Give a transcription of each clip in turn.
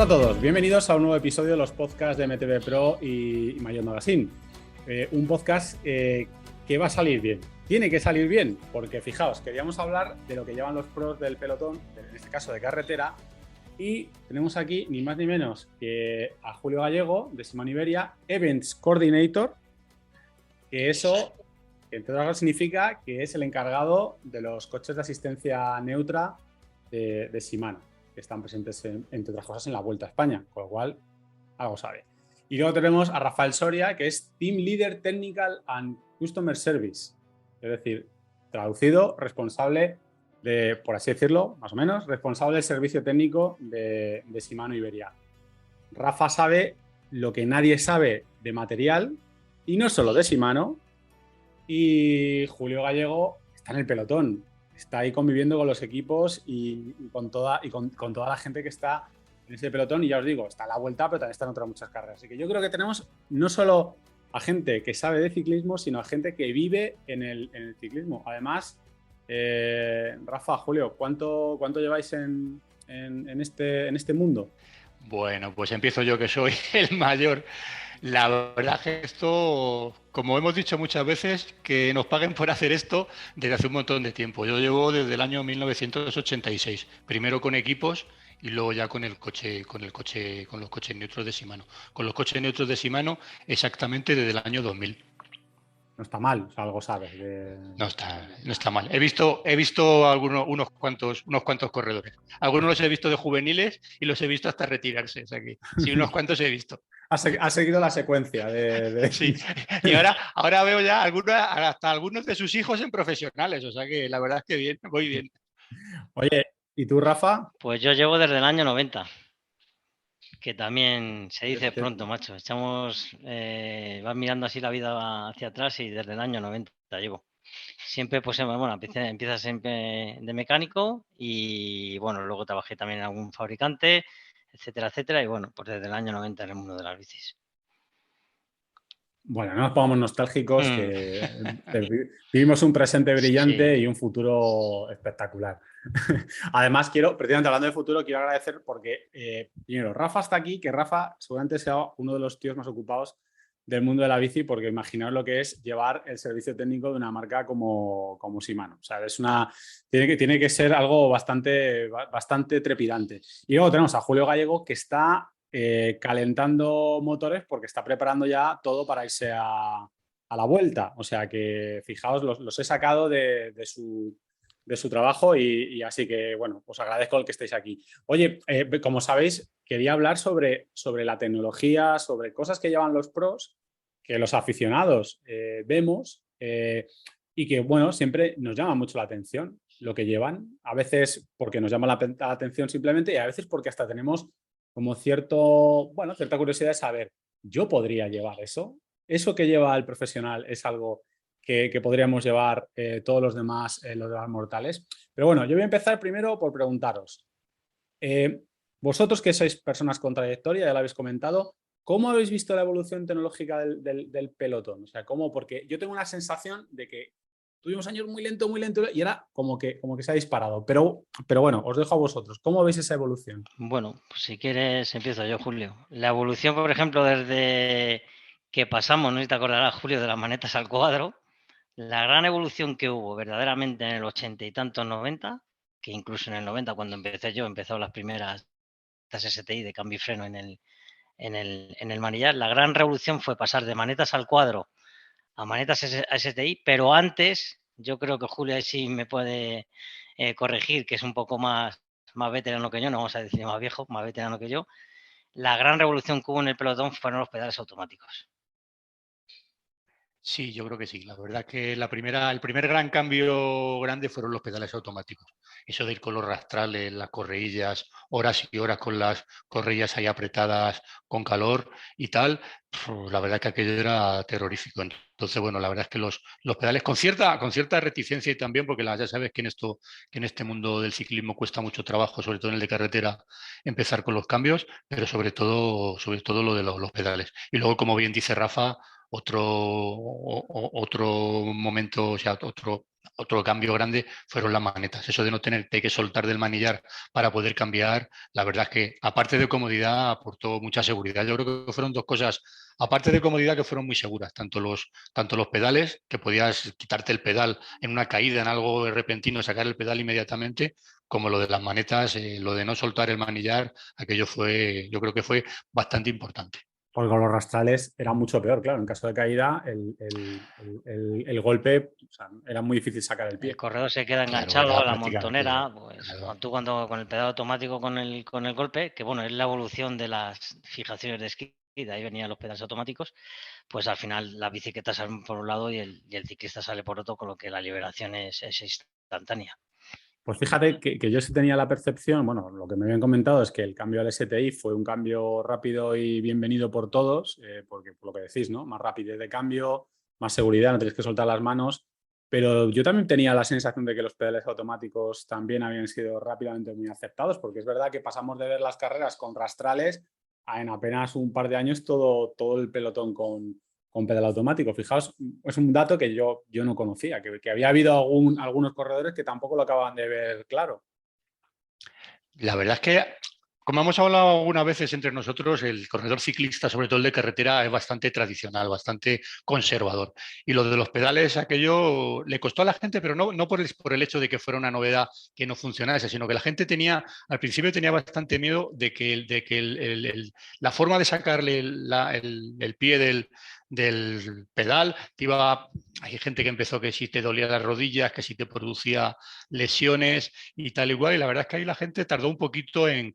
a todos, bienvenidos a un nuevo episodio de los podcasts de MTV Pro y Maillot Magazine. Un podcast que va a salir bien. Tiene que salir bien, porque fijaos, queríamos hablar de lo que llevan los pros del pelotón, en este caso de carretera, y tenemos aquí ni más ni menos que a Julio Gallego, de Shimano Iberia, Events Coordinator, que eso, entre otras cosas, significa que es el encargado de los coches de asistencia neutra de Shimano, que están presentes, entre otras cosas, en la Vuelta a España, con lo cual algo sabe. Y luego tenemos a Rafael Soria, que es Team Leader Technical and Customer Service, es decir, traducido, responsable de, por así decirlo, más o menos, responsable del servicio técnico de Shimano Iberia. Rafa sabe lo que nadie sabe de material, y no solo de Shimano, y Julio Gallego está en el pelotón, está ahí conviviendo con los equipos y con toda la gente que está en ese pelotón. Y ya os digo, está en la Vuelta, pero también están otras muchas carreras. Así que yo creo que tenemos no solo a gente que sabe de ciclismo, sino a gente que vive en el ciclismo. Además, Rafa, Julio, ¿cuánto lleváis en este mundo? Bueno, pues empiezo yo, que soy el mayor. La verdad es que esto, como hemos dicho muchas veces, que nos paguen por hacer esto desde hace un montón de tiempo. Yo llevo desde el año 1986, primero con equipos y luego ya con los coches neutros de Shimano. Con los coches neutros de Shimano exactamente desde el año 2000. No está mal, o sea, algo sabes. No está mal. He visto unos cuantos corredores. Algunos los he visto de juveniles y los he visto hasta retirarse. O sea que sí, unos cuantos he visto. Ha seguido la secuencia Sí. Y ahora veo ya hasta algunos de sus hijos en profesionales. O sea que la verdad es que bien, voy bien. Oye, ¿y tú, Rafa? Pues yo llevo desde el año 90, que también se dice pronto, macho. Vas mirando así la vida hacia atrás y desde el año 90 llevo. Siempre, pues, bueno, empiezas siempre de mecánico y, bueno, luego trabajé también en algún fabricante, etcétera, etcétera. Y, bueno, pues desde el año 90 en el mundo de las bicis. Bueno, no nos pongamos nostálgicos, que vivimos un presente brillante, sí, y un futuro espectacular. Además, precisamente hablando de futuro, quiero agradecer porque, primero, Rafa está aquí, que Rafa seguramente sea uno de los tíos más ocupados del mundo de la bici, porque imaginaos lo que es llevar el servicio técnico de una marca como Shimano. O sea, tiene que ser algo bastante trepidante. Y luego tenemos a Julio Gallego, que está calentando motores porque está preparando ya todo para irse a la Vuelta. O sea que, fijaos, los he sacado de su trabajo y así que, bueno, os agradezco el que estéis aquí. Oye, como sabéis, quería hablar sobre la tecnología, sobre cosas que llevan los pros, que los aficionados vemos y que, bueno, siempre nos llama mucho la atención lo que llevan. A veces porque nos llama la atención simplemente, y a veces porque hasta tenemos como cierta curiosidad de saber, ¿yo podría llevar eso? ¿Eso que lleva el profesional es algo que podríamos llevar todos los demás mortales? Pero bueno, yo voy a empezar primero por preguntaros. Vosotros, que sois personas con trayectoria, ya lo habéis comentado, ¿cómo habéis visto la evolución tecnológica del pelotón? O sea, porque yo tengo una sensación de que tuvimos años muy lento y ahora como que se ha disparado. Pero bueno, os dejo a vosotros. ¿Cómo veis esa evolución? Bueno, pues si quieres empiezo yo, Julio. La evolución, por ejemplo, desde que pasamos, no sé si te acordarás, Julio, de las manetas al cuadro, la gran evolución que hubo verdaderamente en el 80 y tantos 90, que incluso en el 90 cuando empecé yo, empezaron las primeras STI de cambio y freno en el manillar. La gran revolución fue pasar de manetas al cuadro a manetas STI, pero antes, yo creo que Julio ahí sí me puede corregir, que es un poco más veterano que yo, no vamos a decir más viejo, más veterano que yo. La gran revolución que hubo en el pelotón fueron los pedales automáticos. Sí, yo creo que sí. La verdad que el primer gran cambio grande fueron los pedales automáticos. Eso de ir con los rastrales, las correillas, horas y horas con las correillas ahí apretadas con calor y tal, la verdad que aquello era terrorífico. Entonces, bueno, la verdad es que los pedales con cierta reticencia, y también porque ya sabes que en este mundo del ciclismo cuesta mucho trabajo, sobre todo en el de carretera, empezar con los cambios, pero sobre todo lo de los pedales. Y luego, como bien dice Rafa, otro momento, o sea, otro cambio grande fueron las manetas. Eso de no tener que soltar del manillar para poder cambiar, la verdad es que aparte de comodidad aportó mucha seguridad. Yo creo que fueron dos cosas, aparte de comodidad, que fueron muy seguras, tanto los pedales, que podías quitarte el pedal en una caída, en algo repentino, sacar el pedal inmediatamente, como lo de las manetas, lo de no soltar el manillar, aquello fue, yo creo que fue bastante importante. Porque con los rastrales era mucho peor, claro. En caso de caída, el golpe, o sea, era muy difícil sacar el pie. El corredor se queda Claro, enganchado era a la prácticamente, montonera, pues claro. tú cuando con el pedal automático con el golpe, que bueno, es la evolución de las fijaciones de esquí, de ahí venían los pedales automáticos, pues al final la bicicleta sale por un lado y el ciclista sale por otro, con lo que la liberación es instantánea. Pues fíjate que yo sí tenía la percepción, bueno, lo que me habían comentado es que el cambio al STI fue un cambio rápido y bienvenido por todos, porque por lo que decís, ¿no? Más rapidez de cambio, más seguridad, no tenéis que soltar las manos, pero yo también tenía la sensación de que los pedales automáticos también habían sido rápidamente muy aceptados, porque es verdad que pasamos de ver las carreras con rastrales a en apenas un par de años todo el pelotón con pedal automático. Fijaos, es un dato que yo no conocía, que había habido algunos corredores que tampoco lo acaban de ver claro. La verdad es que, como hemos hablado algunas veces entre nosotros, el corredor ciclista, sobre todo el de carretera, es bastante tradicional, bastante conservador. Y lo de los pedales, aquello le costó a la gente, pero no por el hecho de que fuera una novedad que no funcionase, sino que la gente al principio tenía bastante miedo de que la forma de sacarle el pie del pedal, hay gente que empezó que si te dolía las rodillas, que si te producía lesiones y tal igual, y la verdad es que ahí la gente tardó un poquito en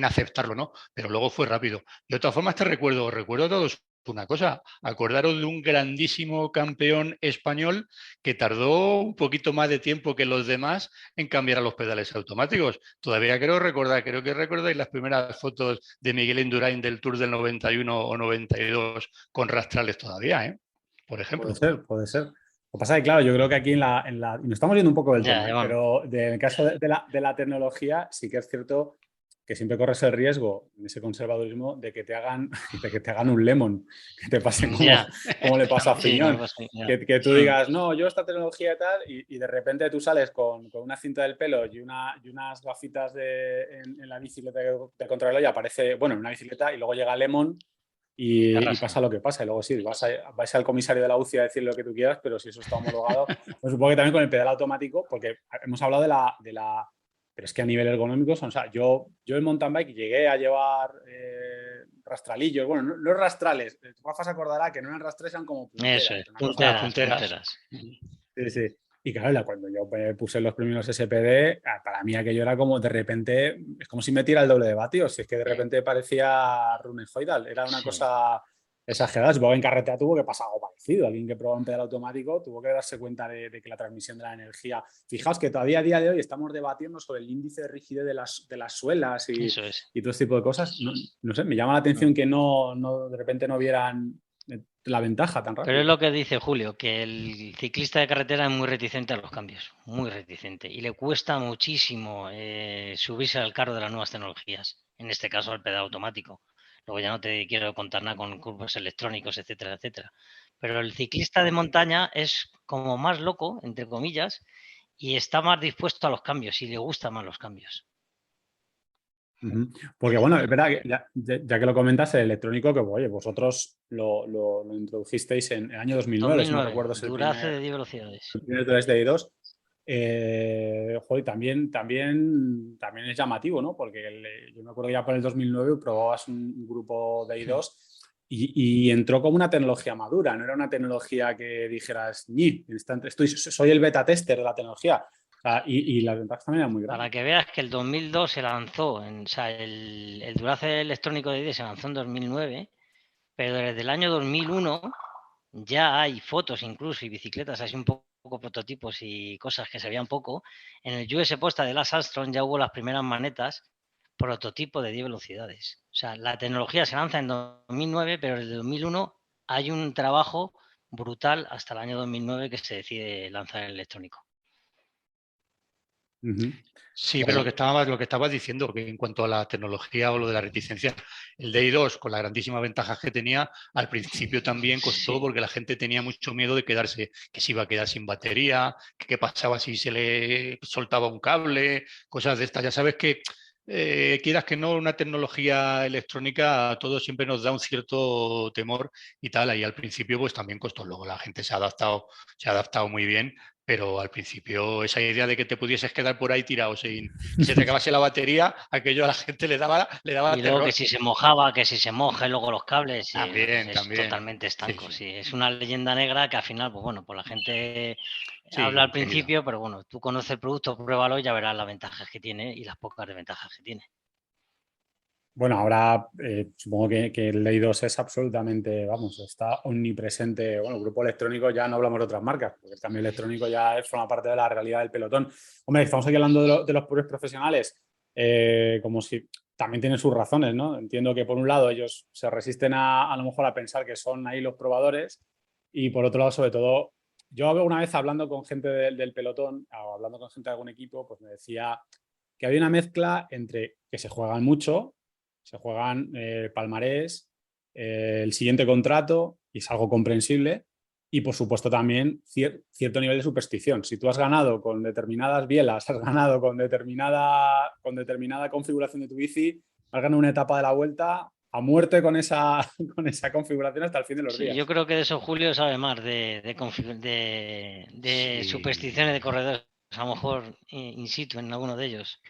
aceptarlo, ¿no? Pero luego fue rápido. Y de todas formas recuerdo a todos una cosa, acordaros de un grandísimo campeón español que tardó un poquito más de tiempo que los demás en cambiar a los pedales automáticos. Todavía creo que recordáis las primeras fotos de Miguel Indurain del Tour del 91 o 92 con rastrales todavía, ¿eh? Por ejemplo. Puede ser, puede ser. Lo que pasa es que, claro, yo creo que aquí y nos estamos yendo un poco del Ya, tema, ¿eh? bueno, Pero en el caso de la tecnología, sí que es cierto que siempre corres el riesgo en ese conservadurismo de que te hagan un lemon, que te pase ya, como le pasa a sí, no, Fiñón. pues, ya. Que tú digas, no, yo esta tecnología y tal, y de repente tú sales con una cinta del pelo y unas gafitas en la bicicleta de contrarreloj y aparece, bueno, en una bicicleta y luego llega Lemon Te y arrasa. pasa lo que pasa. Y luego sí, vais al comisario de la UCI a decir lo que tú quieras, pero si eso está homologado, pues supongo que también con el pedal automático, porque hemos hablado de la pero es que a nivel ergonómico, o sea, yo en mountain bike llegué a llevar rastralillos, bueno, no rastrales, Rafa se acordará que no eran rastrales, eran como Eso punteras, es, era una cosa. punteras. Sí, sí. Y claro, cuando yo me puse los primeros SPD, para mí aquello era como de repente, es como si metiera el doble de vatios, si es que de repente parecía Rune Hoidal, era una Sí. cosa exagerada. Supongo que en carretera tuvo que pasar algo parecido, alguien que probaba un pedal automático tuvo que darse cuenta de que la transmisión de la energía, fijaos que todavía a día de hoy estamos debatiendo sobre el índice de rigidez de las suelas Eso es. y todo este tipo de cosas. No sé, me llama la atención que de repente no vieran la ventaja tan Pero es rápido. lo que dice Julio, que el ciclista de carretera es muy reticente a los cambios, muy reticente, y le cuesta muchísimo subirse al carro de las nuevas tecnologías, en este caso el pedal automático. Luego ya no te quiero contar nada con curvos electrónicos, etcétera, etcétera. Pero el ciclista de montaña es como más loco, entre comillas, y está más dispuesto a los cambios y le gustan más los cambios. Porque bueno, es verdad que ya que lo comentas, el electrónico, que oye, vosotros lo introdujisteis en el año 2009, si no 2009, recuerdo, es el Durace primer, de 10 velocidades. el primer Tour de I2. Joder, también es llamativo, ¿no? Porque yo me acuerdo ya por el 2009 probabas un grupo de I2 y entró como una tecnología madura, no era una tecnología que dijeras, soy el beta tester de la tecnología. O sea, y las ventajas también eran muy Para grandes. que veas que el 2002 se lanzó, o sea, el Durace electrónico de ID se lanzó en 2009, pero desde el año 2001 ya hay fotos incluso y bicicletas, así un poco prototipos y cosas que se veían poco. En el US Posta de Lance Armstrong ya hubo las primeras manetas prototipo de 10 velocidades. O sea, la tecnología se lanza en 2009, pero desde 2001 hay un trabajo brutal hasta el año 2009 que se decide lanzar el electrónico. Ujú. Sí, pero lo que estabas diciendo, que en cuanto a la tecnología o lo de la reticencia, el DI2, con las grandísimas ventajas que tenía, al principio también costó Sí. porque la gente tenía mucho miedo de quedarse, que se iba a quedar sin batería, que qué pasaba si se le soltaba un cable, cosas de estas. Ya sabes que, quieras que no, una tecnología electrónica a todos siempre nos da un cierto temor y tal. Ahí al principio pues también costó. Luego la gente se ha adaptado muy bien, pero al principio esa idea de que te pudieses quedar por ahí tirado sin que se te acabase la batería, aquello a la gente le daba Y luego que terror. si se mojaba, que si se moja, y luego los cables, y También, es también. totalmente Sí, estanco. sí, Sí, es una leyenda negra que al final, pues bueno, pues la gente habla sí, al enseguida. principio, pero bueno, tú conoces el producto, pruébalo y ya verás las ventajas que tiene y las pocas desventajas que tiene. Bueno, ahora supongo que el Ley 2 es absolutamente, vamos, está omnipresente. Bueno, el grupo electrónico ya no hablamos de otras marcas, porque el cambio electrónico ya forma parte de la realidad del pelotón. Hombre, estamos aquí hablando de los puros profesionales, como si también tienen sus razones, ¿no? Entiendo que por un lado ellos se resisten a lo mejor a pensar que son ahí los probadores y por otro lado, sobre todo, yo una vez hablando con gente del pelotón o hablando con gente de algún equipo, pues me decía que había una mezcla entre que se juegan mucho, se juegan palmarés, el siguiente contrato, y es algo comprensible, y por supuesto también cierto nivel de superstición. Si tú has ganado con determinadas bielas, has ganado con determinada configuración de tu bici, has ganado una etapa de la vuelta a muerte con esa, con esa configuración hasta el fin de los Sí, yo días. creo que de eso Julio sabe más de supersticiones Sí. de corredores, a lo mejor in situ en alguno de ellos.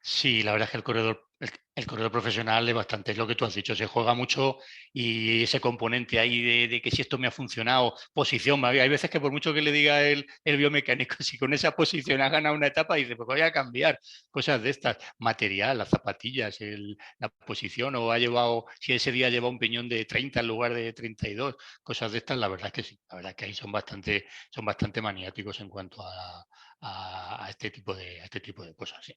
Sí, la verdad es que el corredor profesional es bastante, es lo que tú has dicho, se juega mucho y ese componente ahí de que si esto me ha funcionado, posición, hay veces que por mucho que le diga el biomecánico, si con esa posición ha ganado una etapa, dice, pues voy a cambiar cosas de estas, material, las zapatillas, la posición, o ha llevado, si ese día lleva un piñón de 30 en lugar de 32, cosas de estas, la verdad es que sí, la verdad es que ahí son bastante maniáticos en cuanto a a este tipo de cosas, sí.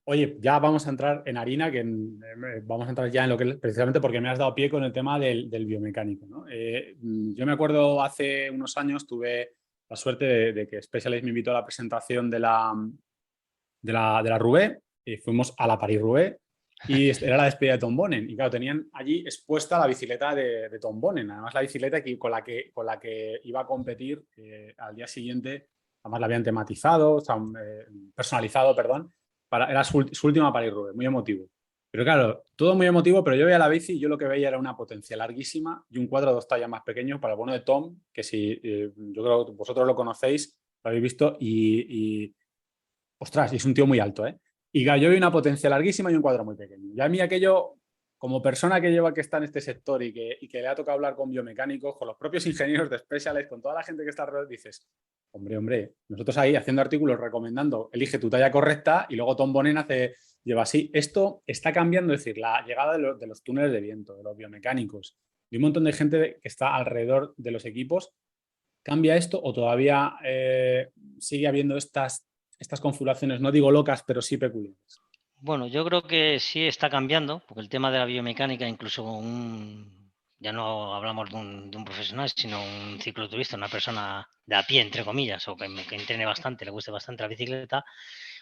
Oye, ya vamos a entrar en harina, vamos a entrar ya en lo que precisamente porque me has dado pie con el tema del biomecánico, ¿no? Yo me acuerdo hace unos años tuve la suerte de que Specialized me invitó a la presentación de la Roubaix y fuimos a la Paris-Roubaix y era la despedida de Tom Bonnen y claro, tenían allí expuesta la bicicleta de Tom Bonnen, además la bicicleta con la que iba a competir al día siguiente, además la habían tematizado, o sea, personalizado, perdón, era su última Paris-Roubaix, muy emotivo. Pero claro, todo muy emotivo, pero yo veía la bici y yo lo que veía era una potencia larguísima y un cuadro 2 tallas más pequeño para el bueno de Tom, que si yo creo que vosotros lo conocéis, lo habéis visto y ostras, y es un tío muy alto, ¿eh? Y claro, yo vi una potencia larguísima y un cuadro muy pequeño. Y a mí aquello, como persona que está en este sector y que le ha tocado hablar con biomecánicos, con los propios ingenieros de Specialized, con toda la gente que está alrededor, dices, hombre, nosotros ahí haciendo artículos recomendando, elige tu talla correcta y luego Tom Bonnen lleva así. Esto está cambiando, es decir, la llegada de los túneles de viento, de los biomecánicos, y un montón de gente que está alrededor de los equipos. ¿Cambia esto o todavía sigue habiendo estas configuraciones, no digo locas, pero sí peculiares? Bueno, yo creo que sí está cambiando, porque el tema de la biomecánica, incluso ya no hablamos de un profesional, sino un cicloturista, una persona de a pie, entre comillas, o que entrene bastante, le guste bastante la bicicleta,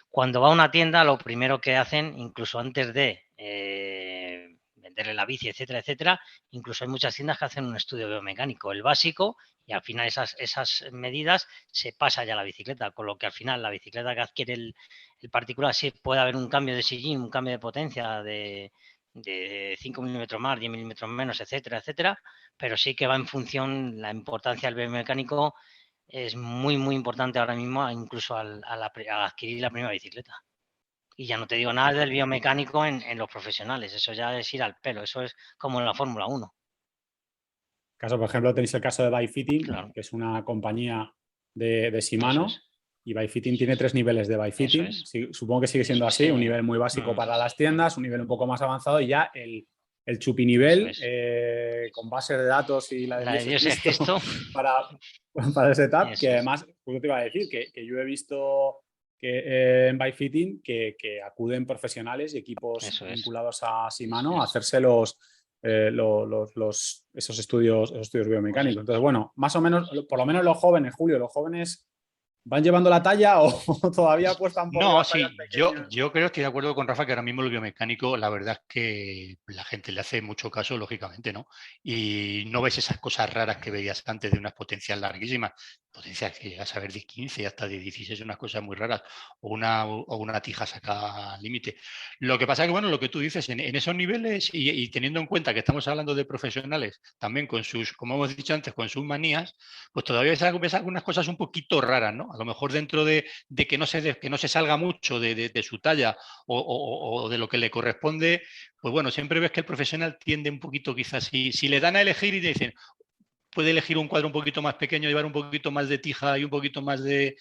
cuando va a una tienda, lo primero que hacen, incluso antes de venderle la bici, etcétera, etcétera, incluso hay muchas tiendas que hacen un estudio biomecánico, el básico, y al final esas medidas se pasa ya a la bicicleta, con lo que al final la bicicleta que adquiere el particular sí puede haber un cambio de sillín, un cambio de potencia de 5 milímetros más, 10 milímetros menos, etcétera, etcétera, pero sí que va en función, la importancia del biomecánico es muy, muy importante ahora mismo, incluso al adquirir la primera bicicleta. Y ya no te digo nada del biomecánico en los profesionales, eso ya es ir al pelo, eso es como en la Fórmula 1. Por ejemplo, tenéis el caso de Bikefitting, Claro, que es una compañía de eso Shimano, es, y Bikefitting tiene 3 niveles de eso Bikefitting. es. Sí, supongo que sigue siendo así, Sí, un nivel muy básico para las tiendas, un nivel un poco más avanzado y ya el eso chupinivel es. con bases de datos y la de La de Dios es Dios es Cristo Cristo, para, para el setup, que eso es, además, pues te iba a decir, que yo he visto que en Bikefitting que acuden profesionales y equipos eso es. vinculados a Shimano a hacerse esos estudios biomecánicos. Entonces, bueno, más o menos, por lo menos los jóvenes, Julio, los jóvenes ¿van llevando la talla o todavía apuestan por No, las sí, tallas pequeñas? yo creo, estoy de acuerdo con Rafa, que ahora mismo el biomecánico, la verdad es que la gente le hace mucho caso, lógicamente, ¿no? Y no ves esas cosas raras que veías antes de unas potencias larguísimas, potencias que llegas a ver de 15 hasta de 16, unas cosas muy raras, o una tija sacada al límite. Lo que pasa es que, bueno, lo que tú dices, en esos niveles, y teniendo en cuenta que estamos hablando de profesionales, también con sus, como hemos dicho antes, con sus manías, pues todavía ves algunas cosas un poquito raras, ¿no? A lo mejor dentro de que no se salga mucho de su talla o de lo que le corresponde, pues bueno, siempre ves que el profesional tiende un poquito, quizás, si le dan a elegir y te dicen, puede elegir un cuadro un poquito más pequeño, llevar un poquito más de tija y un poquito más de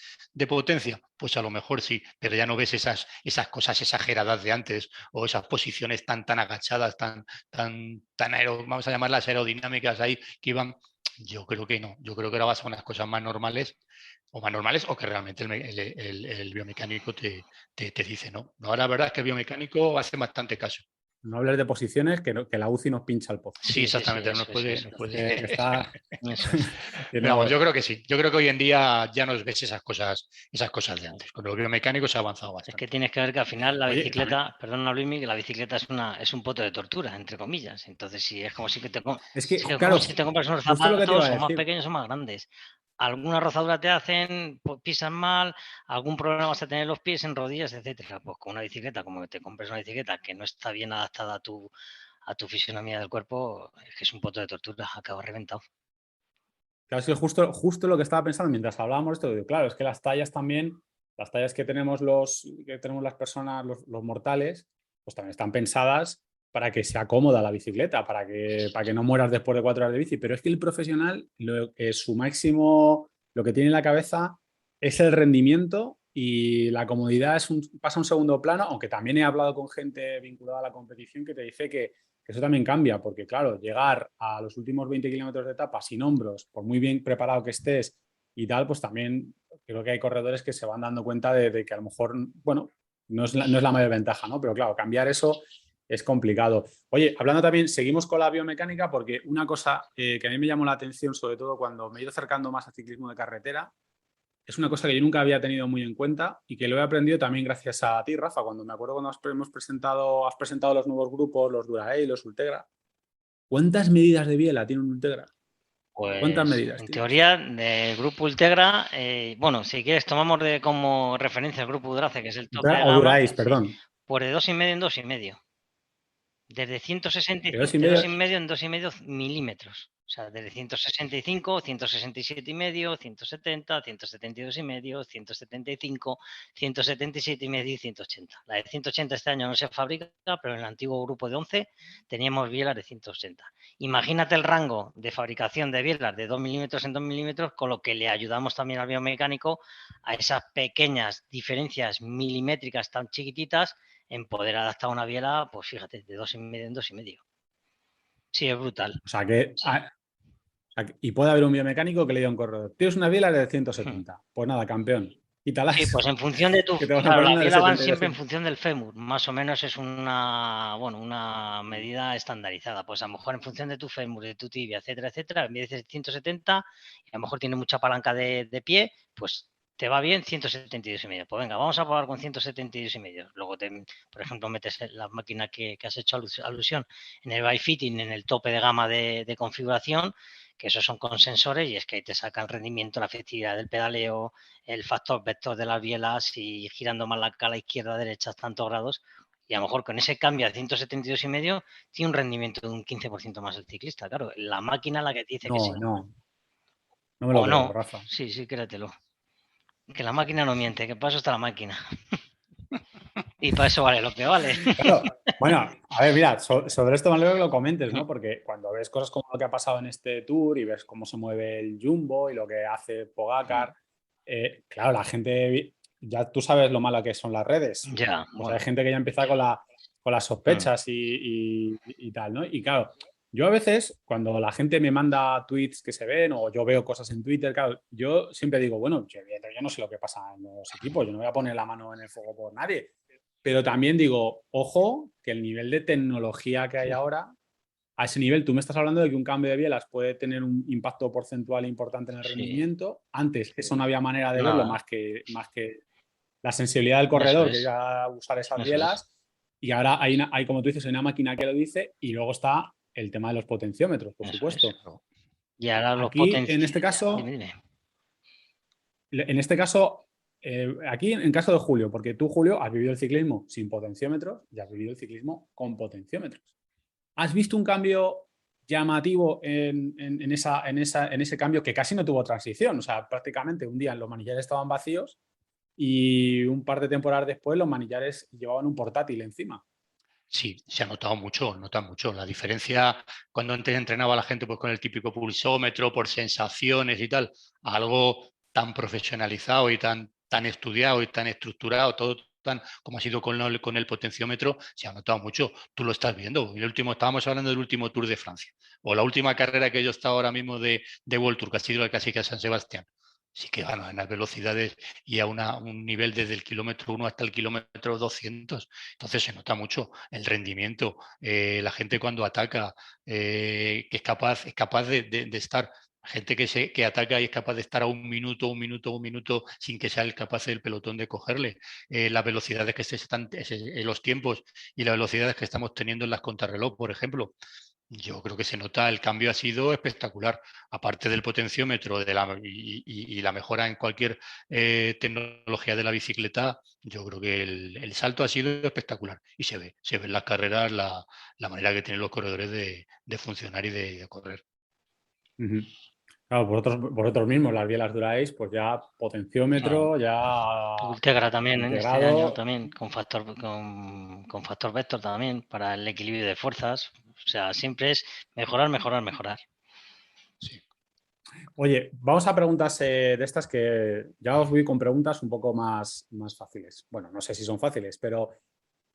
potencia, pues a lo mejor sí, pero ya no ves esas cosas exageradas de antes o esas posiciones tan agachadas, vamos a llamarlas aerodinámicas ahí, que iban. Yo creo que no, yo creo que ahora vas a unas cosas más normales o que realmente el biomecánico te dice, ¿no? No, ahora la verdad es que el biomecánico hace bastante caso. No hables de posiciones que la UCI nos pincha el pozo. Sí, Sí, sí, sí, exactamente, no eso nos es, puede, eso nos es. puede. Que está... Eso es. que Pero vamos, no- yo creo que sí. Yo creo que hoy en día ya no ves esas cosas de antes. Con lo biomecánico se ha avanzado Es que bastante. tienes que ver que al final la Oye, también, bicicleta, perdona Luismi, que la bicicleta es un pote de tortura, entre comillas. Entonces, sí, es como si que es que, es como claro, si te compras unos justo lo que te iba zapatos a o más decir. pequeños o más grandes. Alguna rozadura te hacen, pisan mal, algún problema vas a tener en los pies, en rodillas, etcétera. Pues con una bicicleta, como que te compres una bicicleta que no está bien adaptada a tu fisionomía del cuerpo, es que es un pote de tortura, acaba reventado. Claro, es que justo lo que estaba pensando mientras hablábamos de esto, digo, claro, es que las tallas también, las tallas que tenemos las personas, los mortales, pues también están pensadas para que sea cómoda la bicicleta, para que no mueras después de 4 horas de bici. Pero es que el profesional, su máximo, lo que tiene en la cabeza es el rendimiento y la comodidad pasa a un segundo plano, aunque también he hablado con gente vinculada a la competición que te dice que eso también cambia, porque claro, llegar a los últimos 20 kilómetros de etapa sin hombros, por muy bien preparado que estés y tal, pues también creo que hay corredores que se van dando cuenta de que a lo mejor, bueno, no es la mayor ventaja, ¿no? Pero claro, cambiar eso es complicado. Oye, hablando también, seguimos con la biomecánica, porque una cosa que a mí me llamó la atención, sobre todo cuando me he ido acercando más al ciclismo de carretera, es una cosa que yo nunca había tenido muy en cuenta y que lo he aprendido también gracias a ti, Rafa, cuando me acuerdo cuando has presentado los nuevos grupos, los Durae, los Ultegra. ¿Cuántas medidas de biela tiene un Ultegra? ¿Cuántas Pues medidas en tienes? teoría del grupo Ultegra, bueno, si quieres tomamos como referencia el grupo Udrace, que es el tope Ultegra de o gama, Duraeis, sí, perdón. pues de 2,5 en 2,5. Desde De dos 165, y de dos medio. y medio en 2,5 milímetros. O sea, desde 165, 167,5, 170, 172,5, 175, 177,5 y 180. La de 180 este año no se fabrica, pero en el antiguo grupo de 11 teníamos bielas de 180. Imagínate el rango de fabricación de bielas de 2 milímetros en 2 milímetros, con lo que le ayudamos también al biomecánico a esas pequeñas diferencias milimétricas tan chiquititas en poder adaptar una biela, pues fíjate, de 2,5 en 2,5. Sí, es brutal. O sea que. Y puede haber un biomecánico que le diga a un corredor: tienes una biela de 170. Pues nada, campeón. Sí, Quítalas. pues en función de Que te vas a claro, poner las una de bielas van 72. siempre en función del fémur, más o menos es una medida estandarizada, pues a lo mejor en función de tu fémur, de tu tibia, etcétera, etcétera, en vez de 170, y a lo mejor tiene mucha palanca de pie, pues te va bien 172,5. Pues venga, vamos a probar con 172,5. Luego, por ejemplo, metes la máquina que has hecho alusión en el bike fitting, en el tope de gama de configuración, que esos son con sensores y es que ahí te saca el rendimiento, la efectividad del pedaleo, el factor vector de las bielas y girando más la cala izquierda derecha tantos grados, y a lo mejor con ese cambio a 172,5 tiene un rendimiento de un 15% más el ciclista. Claro, la máquina la que te dice que sí. No, no. No me lo O creo, no, Rafa. sí, créetelo. Que la máquina no miente, que para eso está la máquina. Y para eso vale lo que vale. Claro. Bueno, a ver, mira, sobre esto me alegro que lo comentes, ¿no? Porque cuando ves cosas como lo que ha pasado en este tour y ves cómo se mueve el Jumbo y lo que hace Pogacar, claro, la gente, ya tú sabes lo malo que son las redes. Ya, Pues hay bueno. gente que ya empieza con las sospechas y tal, ¿no? Y claro, yo a veces, cuando la gente me manda tweets que se ven o yo veo cosas en Twitter, claro, yo siempre digo, bueno, yo no sé lo que pasa en los equipos, yo no voy a poner la mano en el fuego por nadie. Pero también digo, ojo, que el nivel de tecnología que hay ahora a ese nivel. Tú me estás hablando de que un cambio de bielas puede tener un impacto porcentual importante en el rendimiento. Antes eso no había manera de verlo Nada, más que la sensibilidad del eso corredor que es, iba a usar esas eso es. bielas. Y ahora hay, como tú dices, hay una máquina que lo dice y luego está el tema de los potenciómetros, por Eso es. supuesto. Y ahora los Aquí, en este Dime, caso, dime. aquí en caso de Julio, porque tú, Julio, has vivido el ciclismo sin potenciómetros y has vivido el ciclismo con potenciómetros. ¿Has visto un cambio llamativo en ese cambio que casi no tuvo transición? O sea, prácticamente un día los manillares estaban vacíos y un par de temporadas después los manillares llevaban un portátil encima. sí, se ha notado mucho, nota mucho. La diferencia cuando antes entrenaba la gente pues, con el típico pulsómetro, por sensaciones y tal, a algo tan profesionalizado y tan estudiado y tan estructurado, todo tan como ha sido con el potenciómetro, se ha notado mucho. Tú lo estás viendo. Estábamos hablando del último Tour de Francia, o la última carrera que yo he estado ahora mismo de World Tour, que ha sido el Clásico de San Sebastián. Sí que van en las velocidades y a un nivel desde el kilómetro 1 hasta el kilómetro 200. Entonces se nota mucho el rendimiento, la gente cuando ataca, que es capaz de estar, gente que ataca y es capaz de estar a un minuto, sin que sea el capaz del pelotón de cogerle. Las velocidades que se están, los tiempos y las velocidades que estamos teniendo en las contrarreloj, por ejemplo. Yo creo que se nota, el cambio ha sido espectacular. Aparte del potenciómetro y la mejora en cualquier tecnología de la bicicleta, yo creo que el salto ha sido espectacular. Y se ve en las carreras la manera que tienen los corredores de funcionar y de correr. Uh-huh. Claro, vosotros mismos, las bielas Dura-Ace, pues ya No, potenciómetro, ya Ultegra también en este año, integrado. también con factor vector también para el equilibrio de fuerzas. O sea, siempre es mejorar, mejorar, mejorar. sí. Oye, vamos a preguntas de estas que ya os voy con preguntas un poco más fáciles. Bueno, no sé si son fáciles, pero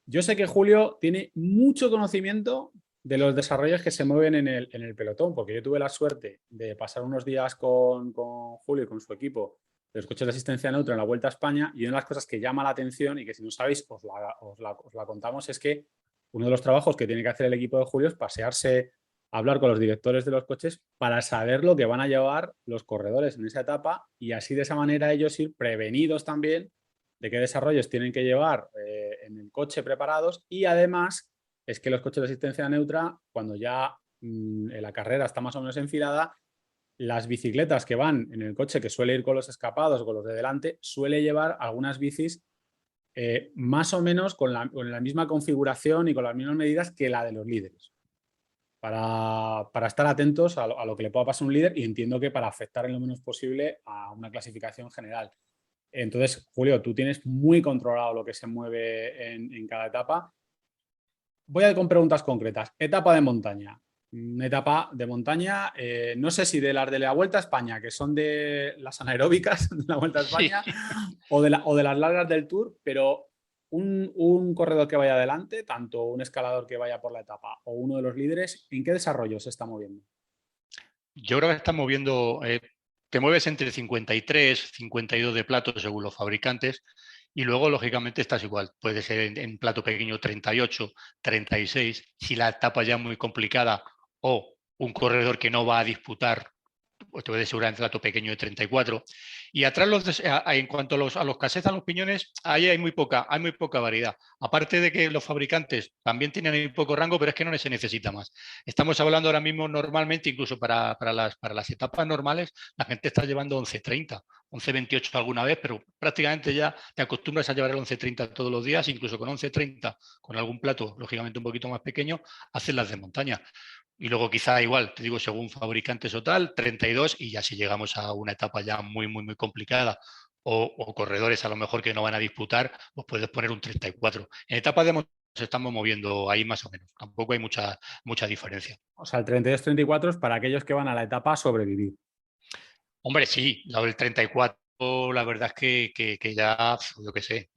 yo sé que Julio tiene mucho conocimiento de los desarrollos que se mueven en el pelotón, porque yo tuve la suerte de pasar unos días con Julio y con su equipo de los coches de asistencia neutra en la Vuelta a España, y una de las cosas que llama la atención y que si no sabéis os la contamos es que uno de los trabajos que tiene que hacer el equipo de Julio es pasearse a hablar con los directores de los coches para saber lo que van a llevar los corredores en esa etapa y así de esa manera ellos ir prevenidos también de qué desarrollos tienen que llevar en el coche preparados, y además es que los coches de asistencia neutra, cuando ya la carrera está más o menos enfilada, las bicicletas que van en el coche que suele ir con los escapados o con los de delante, suele llevar algunas bicis más o menos con la misma configuración y con las mismas medidas que la de los líderes. Para estar atentos a lo que le pueda pasar a un líder, y entiendo que para afectar en lo menos posible a una clasificación general. Entonces, Julio, tú tienes muy controlado lo que se mueve en cada etapa. Voy a ir con preguntas concretas. Etapa de montaña. Una etapa de montaña, no sé si de las de la Vuelta a España, que son de las anaeróbicas de la Vuelta a Sí. España, o de las largas del Tour, pero un corredor que vaya adelante, tanto un escalador que vaya por la etapa o uno de los líderes, ¿en qué desarrollo se está moviendo? Yo creo que están moviendo, te mueves entre 53, 52 de plato según los fabricantes, y luego, lógicamente, estás igual. Puede ser en plato pequeño 38, 36, si la etapa ya es muy complicada o un corredor que no va a disputar, pues te voy a asegurar en plato pequeño de 34. Y atrás, en cuanto a los cassettes, a los piñones, ahí hay muy poca variedad. Aparte de que los fabricantes también tienen muy poco rango, pero es que no se necesita más. Estamos hablando ahora mismo normalmente, incluso para las etapas normales, la gente está llevando 11.30, 11.28 alguna vez, pero prácticamente ya te acostumbras a llevar el 11.30 todos los días, incluso con 11.30, con algún plato, lógicamente un poquito más pequeño, haces las de montaña. Y luego quizá igual, te digo, según fabricantes o tal, 32, y ya si llegamos a una etapa ya muy complicada o corredores a lo mejor que no van a disputar, pues puedes poner un 34. En etapas de montaña nos estamos moviendo ahí más o menos. Tampoco hay mucha diferencia. O sea, el 32-34 es para aquellos que van a la etapa a sobrevivir. Hombre, sí, la del 34, la verdad es que ya, yo qué sé,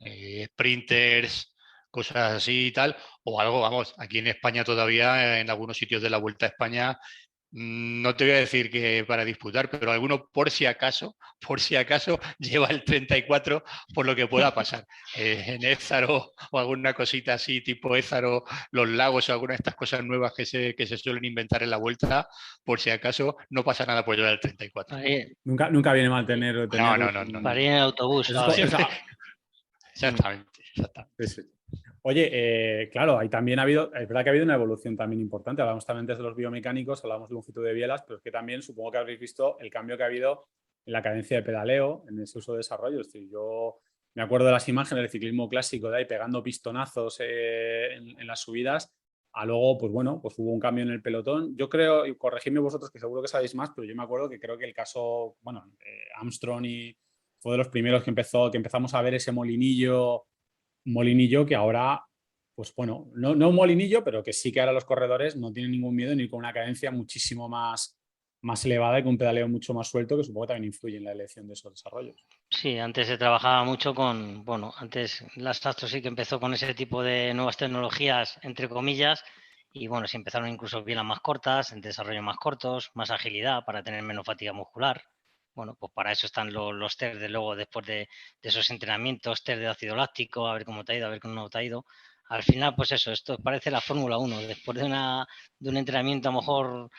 sprinters, cosas así y tal, o algo, vamos, aquí en España todavía, en algunos sitios de la Vuelta a España, no te voy a decir que para disputar, pero alguno por si acaso lleva el 34 por lo que pueda pasar. En Ézaro o alguna cosita así, tipo Ézaro, los lagos o alguna de estas cosas nuevas que se suelen inventar en la vuelta, por si acaso no pasa nada por llevar el 34. Nunca viene mal tener No. Para ir en el autobús. Exactamente. Sí, sí. Oye, claro, ahí también es verdad que ha habido una evolución también importante. Hablamos también antes de los biomecánicos, hablamos de longitud de bielas, pero es que también supongo que habréis visto el cambio que ha habido en la cadencia de pedaleo, en ese uso de desarrollo. Es decir, yo me acuerdo de las imágenes del ciclismo clásico de ahí pegando pistonazos en las subidas, a luego, pues bueno, pues hubo un cambio en el pelotón. Yo creo, y corregidme vosotros que seguro que sabéis más, pero yo me acuerdo que creo que el caso, bueno, Armstrong fue de los primeros que empezamos a ver ese molinillo que ahora, pues bueno, no un molinillo, pero que sí que ahora los corredores no tienen ningún miedo ni con una cadencia muchísimo más elevada y con un pedaleo mucho más suelto, que supongo que también influye en la elección de esos desarrollos. Sí, antes se trabajaba mucho antes las Astro sí que empezó con ese tipo de nuevas tecnologías, entre comillas, y bueno, se empezaron incluso bielas más cortas, en desarrollo más cortos, más agilidad para tener menos fatiga muscular. Bueno, pues para eso están los test de luego después de esos entrenamientos, test de ácido láctico, a ver cómo te ha ido, a ver cómo no te ha ido. Al final, pues eso, esto parece la Fórmula 1. Después de un entrenamiento a lo mejor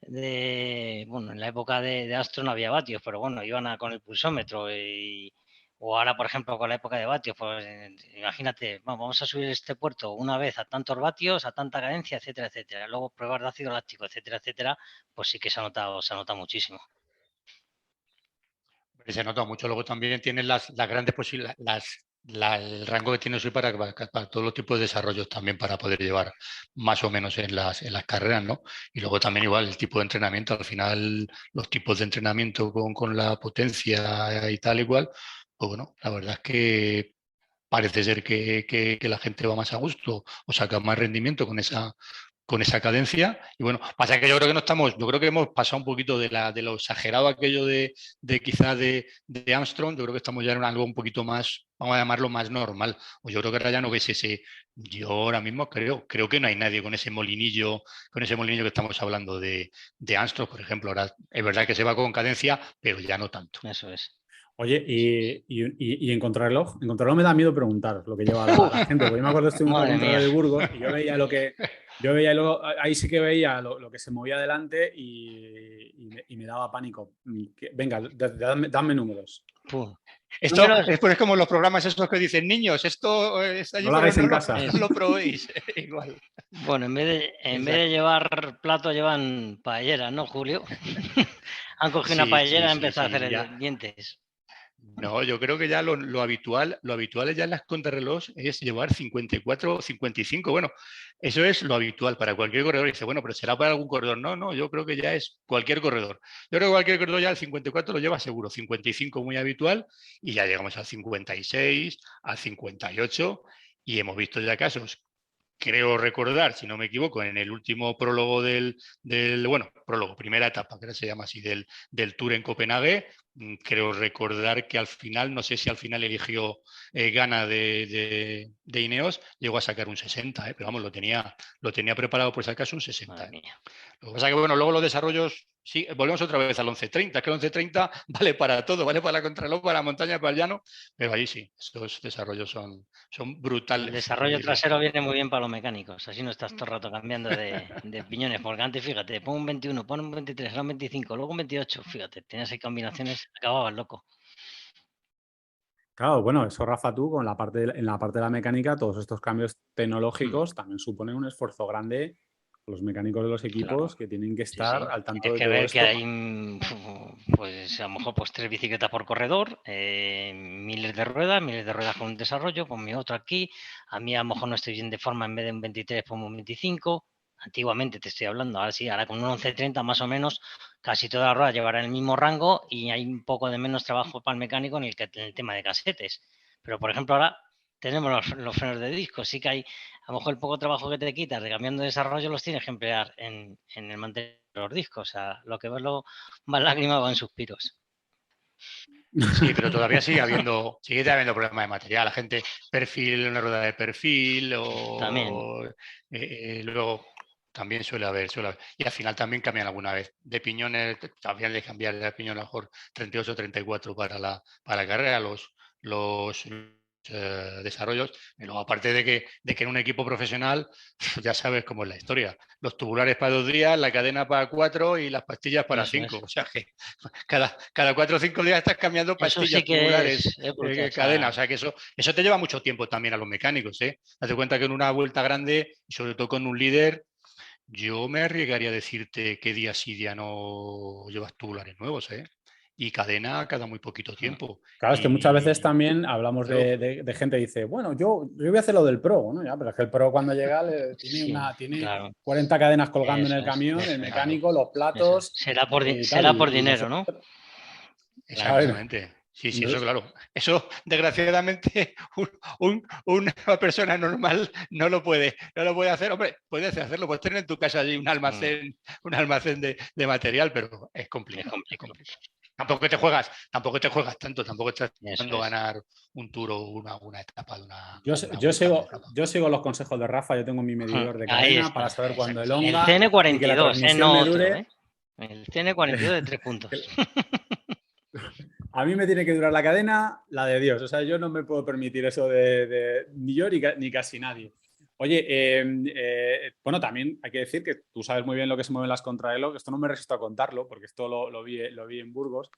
en la época de Astro no había vatios, pero bueno, iban con el pulsómetro o ahora, por ejemplo, con la época de vatios, pues imagínate, vamos a subir este puerto una vez a tantos vatios, a tanta cadencia, etcétera, etcétera. Luego pruebas de ácido láctico, etcétera, etcétera, pues sí que se ha notado muchísimo. Se nota mucho. Luego también tienen las grandes posibilidades, el rango que tiene para todos los tipos de desarrollos también para poder llevar más o menos en las carreras, ¿no? Y luego también igual el tipo de entrenamiento. Al final, los tipos de entrenamiento con la potencia y tal igual, pues bueno, la verdad es que parece ser que la gente va más a gusto o saca más rendimiento con esa cadencia. Y bueno, pasa que yo creo que no estamos, yo creo que hemos pasado un poquito de lo exagerado aquello de quizás de Armstrong. Yo creo que estamos ya en algo un poquito más, vamos a llamarlo más normal. O yo creo que ahora ya no ves yo ahora mismo creo que no hay nadie con ese molinillo que estamos hablando de Armstrong, por ejemplo. Ahora es verdad que se va con cadencia, pero ya no tanto. Eso es. Oye, y en contrarreloj me da miedo preguntar lo que lleva la gente, porque yo me acuerdo que estuvimos en la contrarreloj de Burgos y yo veía luego, ahí sí que veía lo que se movía adelante y me daba pánico. Venga, dame números. Esto es como los programas esos que dicen, niños, esto está allí, no lo hagáis en casa. No lo probéis. Igual. Bueno, en vez de llevar plato, llevan paelleras, ¿no, Julio? Han cogido una paellera y han empezado a hacer dientes. No, yo creo que ya lo habitual ya en las contrarreloj es llevar 54 o 55. Bueno, eso es lo habitual para cualquier corredor. Y dice, bueno, pero ¿será para algún corredor? No, yo creo que ya es cualquier corredor. Yo creo que cualquier corredor ya el 54 lo lleva seguro, 55 muy habitual y ya llegamos al 56, al 58 y hemos visto ya casos. Creo recordar, si no me equivoco, en el último prólogo primera etapa, que se llama así, del Tour en Copenhague, creo recordar que al final, no sé si al final eligió Gana de Ineos, llegó a sacar un 60, pero vamos, lo tenía preparado por si acaso un 60. Lo que pasa es que, bueno, luego los desarrollos, sí, volvemos otra vez al 11.30, que el 11.30 vale para todo, vale para la contrarreloj, para la montaña, para el llano, pero ahí sí, estos desarrollos son brutales. El desarrollo trasero viene muy bien para los mecánicos, así no estás todo el rato cambiando de piñones, porque antes, fíjate, pon un 21, pon un 23, ahora un 25, luego un 28, fíjate, tienes ahí combinaciones, acababas loco. Claro, bueno, eso, Rafa, tú en la parte de la mecánica, todos estos cambios tecnológicos también suponen un esfuerzo grande los mecánicos de los equipos que tienen que estar al tanto de todo esto. Hay que ver que hay, pues a lo mejor 3 bicicletas por corredor, miles de ruedas con un desarrollo, con mi otro aquí. A mí a lo mejor no estoy bien de forma, en vez de un 23 pongo un 25. Antiguamente te estoy hablando, ahora sí, ahora con un 11.30 más o menos, casi toda la rueda llevará el mismo rango y hay un poco de menos trabajo para el mecánico en el tema de casetes. Pero por ejemplo ahora tenemos los frenos de disco, sí que hay a lo mejor el poco trabajo que te quitas de cambiando de desarrollo los tienes que emplear en el mantener los discos. O sea, lo que ves más lágrimas van suspiros. Sí, pero todavía sigue habiendo problemas de material. La gente una rueda de perfil o también. Luego También suele haber. Y al final también cambian alguna vez. De piñones, también de cambiar de piñón a lo mejor 38 o 34 para la carrera, los desarrollos. Y luego, aparte de que en un equipo profesional, ya sabes cómo es la historia. Los tubulares para 2 días, la cadena para 4 y las pastillas para 5. O sea que cada 4 o 5 días estás cambiando pastillas, sí que tubulares, brutal, cadena. O sea que eso te lleva mucho tiempo también a los mecánicos. Date cuenta que en una vuelta grande, y sobre todo con un líder, yo me arriesgaría a decirte qué día sí, día no llevas tubulares nuevos, ¿eh? Y cadena cada muy poquito tiempo. Claro, es que muchas veces Y también hablamos claro, de gente que dice, bueno, yo voy a hacer lo del Pro, ¿no? Ya, pero es que el Pro cuando llega sí, tiene claro. 40 cadenas colgando en Eso el es, camión, el eso es. claro, mecánico, los Eso es. platos y tal. Será por Y dinero, ¿no? nosotros, a ver, exactamente. Sí, eso nos- claro. Eso, desgraciadamente, una persona normal no lo puede hacer. Hombre, puedes hacerlo, puedes tener en tu casa allí un almacén de material, pero es Es complicado, es complicado. complicado. Tampoco te juegas tanto, tampoco estás Eso intentando es. ganar un tour o una etapa de yo, una yo vuelta sigo, muy brava. yo sigo los consejos de Rafa, yo tengo mi medidor de Ahí cadena para está, saber cuándo exacto. El elonga y que la CN42, transmisión no me otro, dure. ¿eh? El CN42 de 3 puntos. A mí me tiene que durar la cadena, la de Dios. O sea, yo no me puedo permitir eso ni yo ni casi nadie. Oye, bueno, también hay que decir que tú sabes muy bien lo que se mueven las contrarreloj. Esto no me resisto a contarlo, porque esto lo vi en Burgos.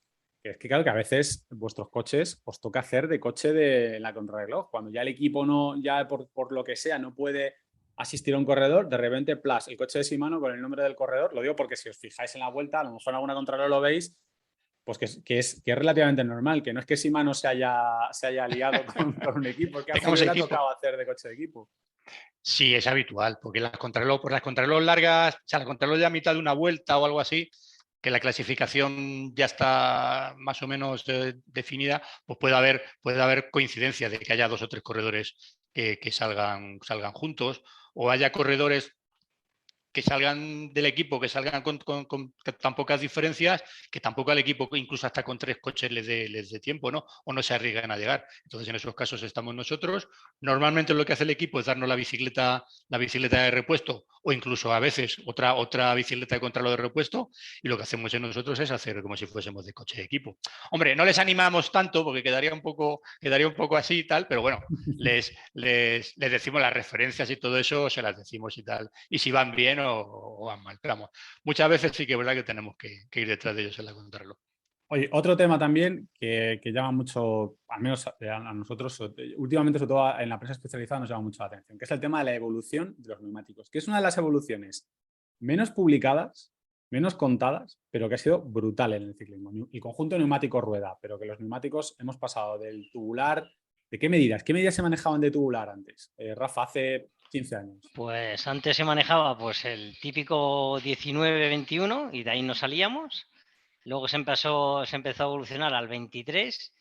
Que es que, claro, que a veces vuestros coches os toca hacer de coche en la contrarreloj. Cuando ya el equipo no, ya por lo que sea, no puede asistir a un corredor, de repente, plus, el coche de Shimano con el nombre del corredor. Lo digo porque si os fijáis en la vuelta, a lo mejor en alguna contrarreloj lo veis, pues que es relativamente normal, que no es que Shimano se haya liado con un equipo, es que a Tengamos Julio le ha equipo. tocado hacer de coche de equipo. Sí, es habitual, porque las contrarreloj largas, o sea, la contrarreloj ya a mitad de una vuelta o algo así, que la clasificación ya está más o menos definida, pues puede haber coincidencia de que haya 2 o 3 corredores que salgan juntos, o haya corredores que salgan del equipo, que salgan con tan pocas diferencias, que tampoco al equipo, incluso hasta con 3 coches les dé tiempo, ¿no? O no se arriesgan a llegar. Entonces, en esos casos estamos nosotros. Normalmente lo que hace el equipo es darnos la bicicleta de repuesto, o incluso a veces otra bicicleta de contrarreloj de repuesto, y lo que hacemos nosotros es hacer como si fuésemos de coche de equipo. Hombre, no les animamos tanto porque quedaría un poco así y tal, pero bueno, les decimos las referencias y todo eso, se las decimos y tal. Y si van bien o van mal. Pero vamos, muchas veces sí que es verdad que tenemos que ir detrás de ellos en la contrarreloj. Oye, otro tema también que llama mucho, al menos a nosotros, últimamente, sobre todo en la prensa especializada, nos llama mucho la atención, que es el tema de la evolución de los neumáticos, que es una de las evoluciones menos publicadas, menos contadas, pero que ha sido brutal en el ciclismo. El conjunto neumático-rueda, pero que los neumáticos hemos pasado del tubular. ¿De qué medidas? ¿Qué medidas se manejaban de tubular antes? Rafa, hace 15 años. Pues antes se manejaba pues el típico 19-21 y de ahí nos salíamos. Luego se empezó a evolucionar al 23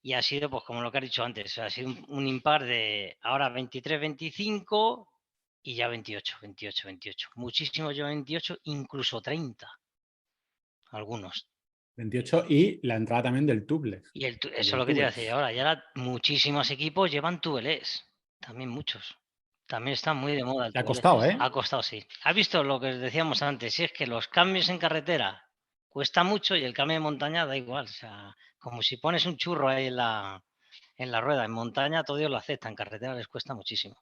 y ha sido, pues como lo que has dicho antes, ha sido un impar de ahora 23-25 y ya 28. Muchísimos ya 28, incluso 30. Algunos. 28 y la entrada también del tubeless. Y eso es lo que te iba a decir ahora. Ya muchísimos equipos llevan tubeless. También muchos. También está muy de moda el Te ha tubeless. costado, ¿eh? Ha costado, sí. ¿Has visto lo que decíamos antes? Si es que los cambios en carretera cuesta mucho y el cambio de montaña da igual. O sea, como si pones un churro ahí en la rueda. En montaña todo Dios lo acepta, en carretera les cuesta muchísimo.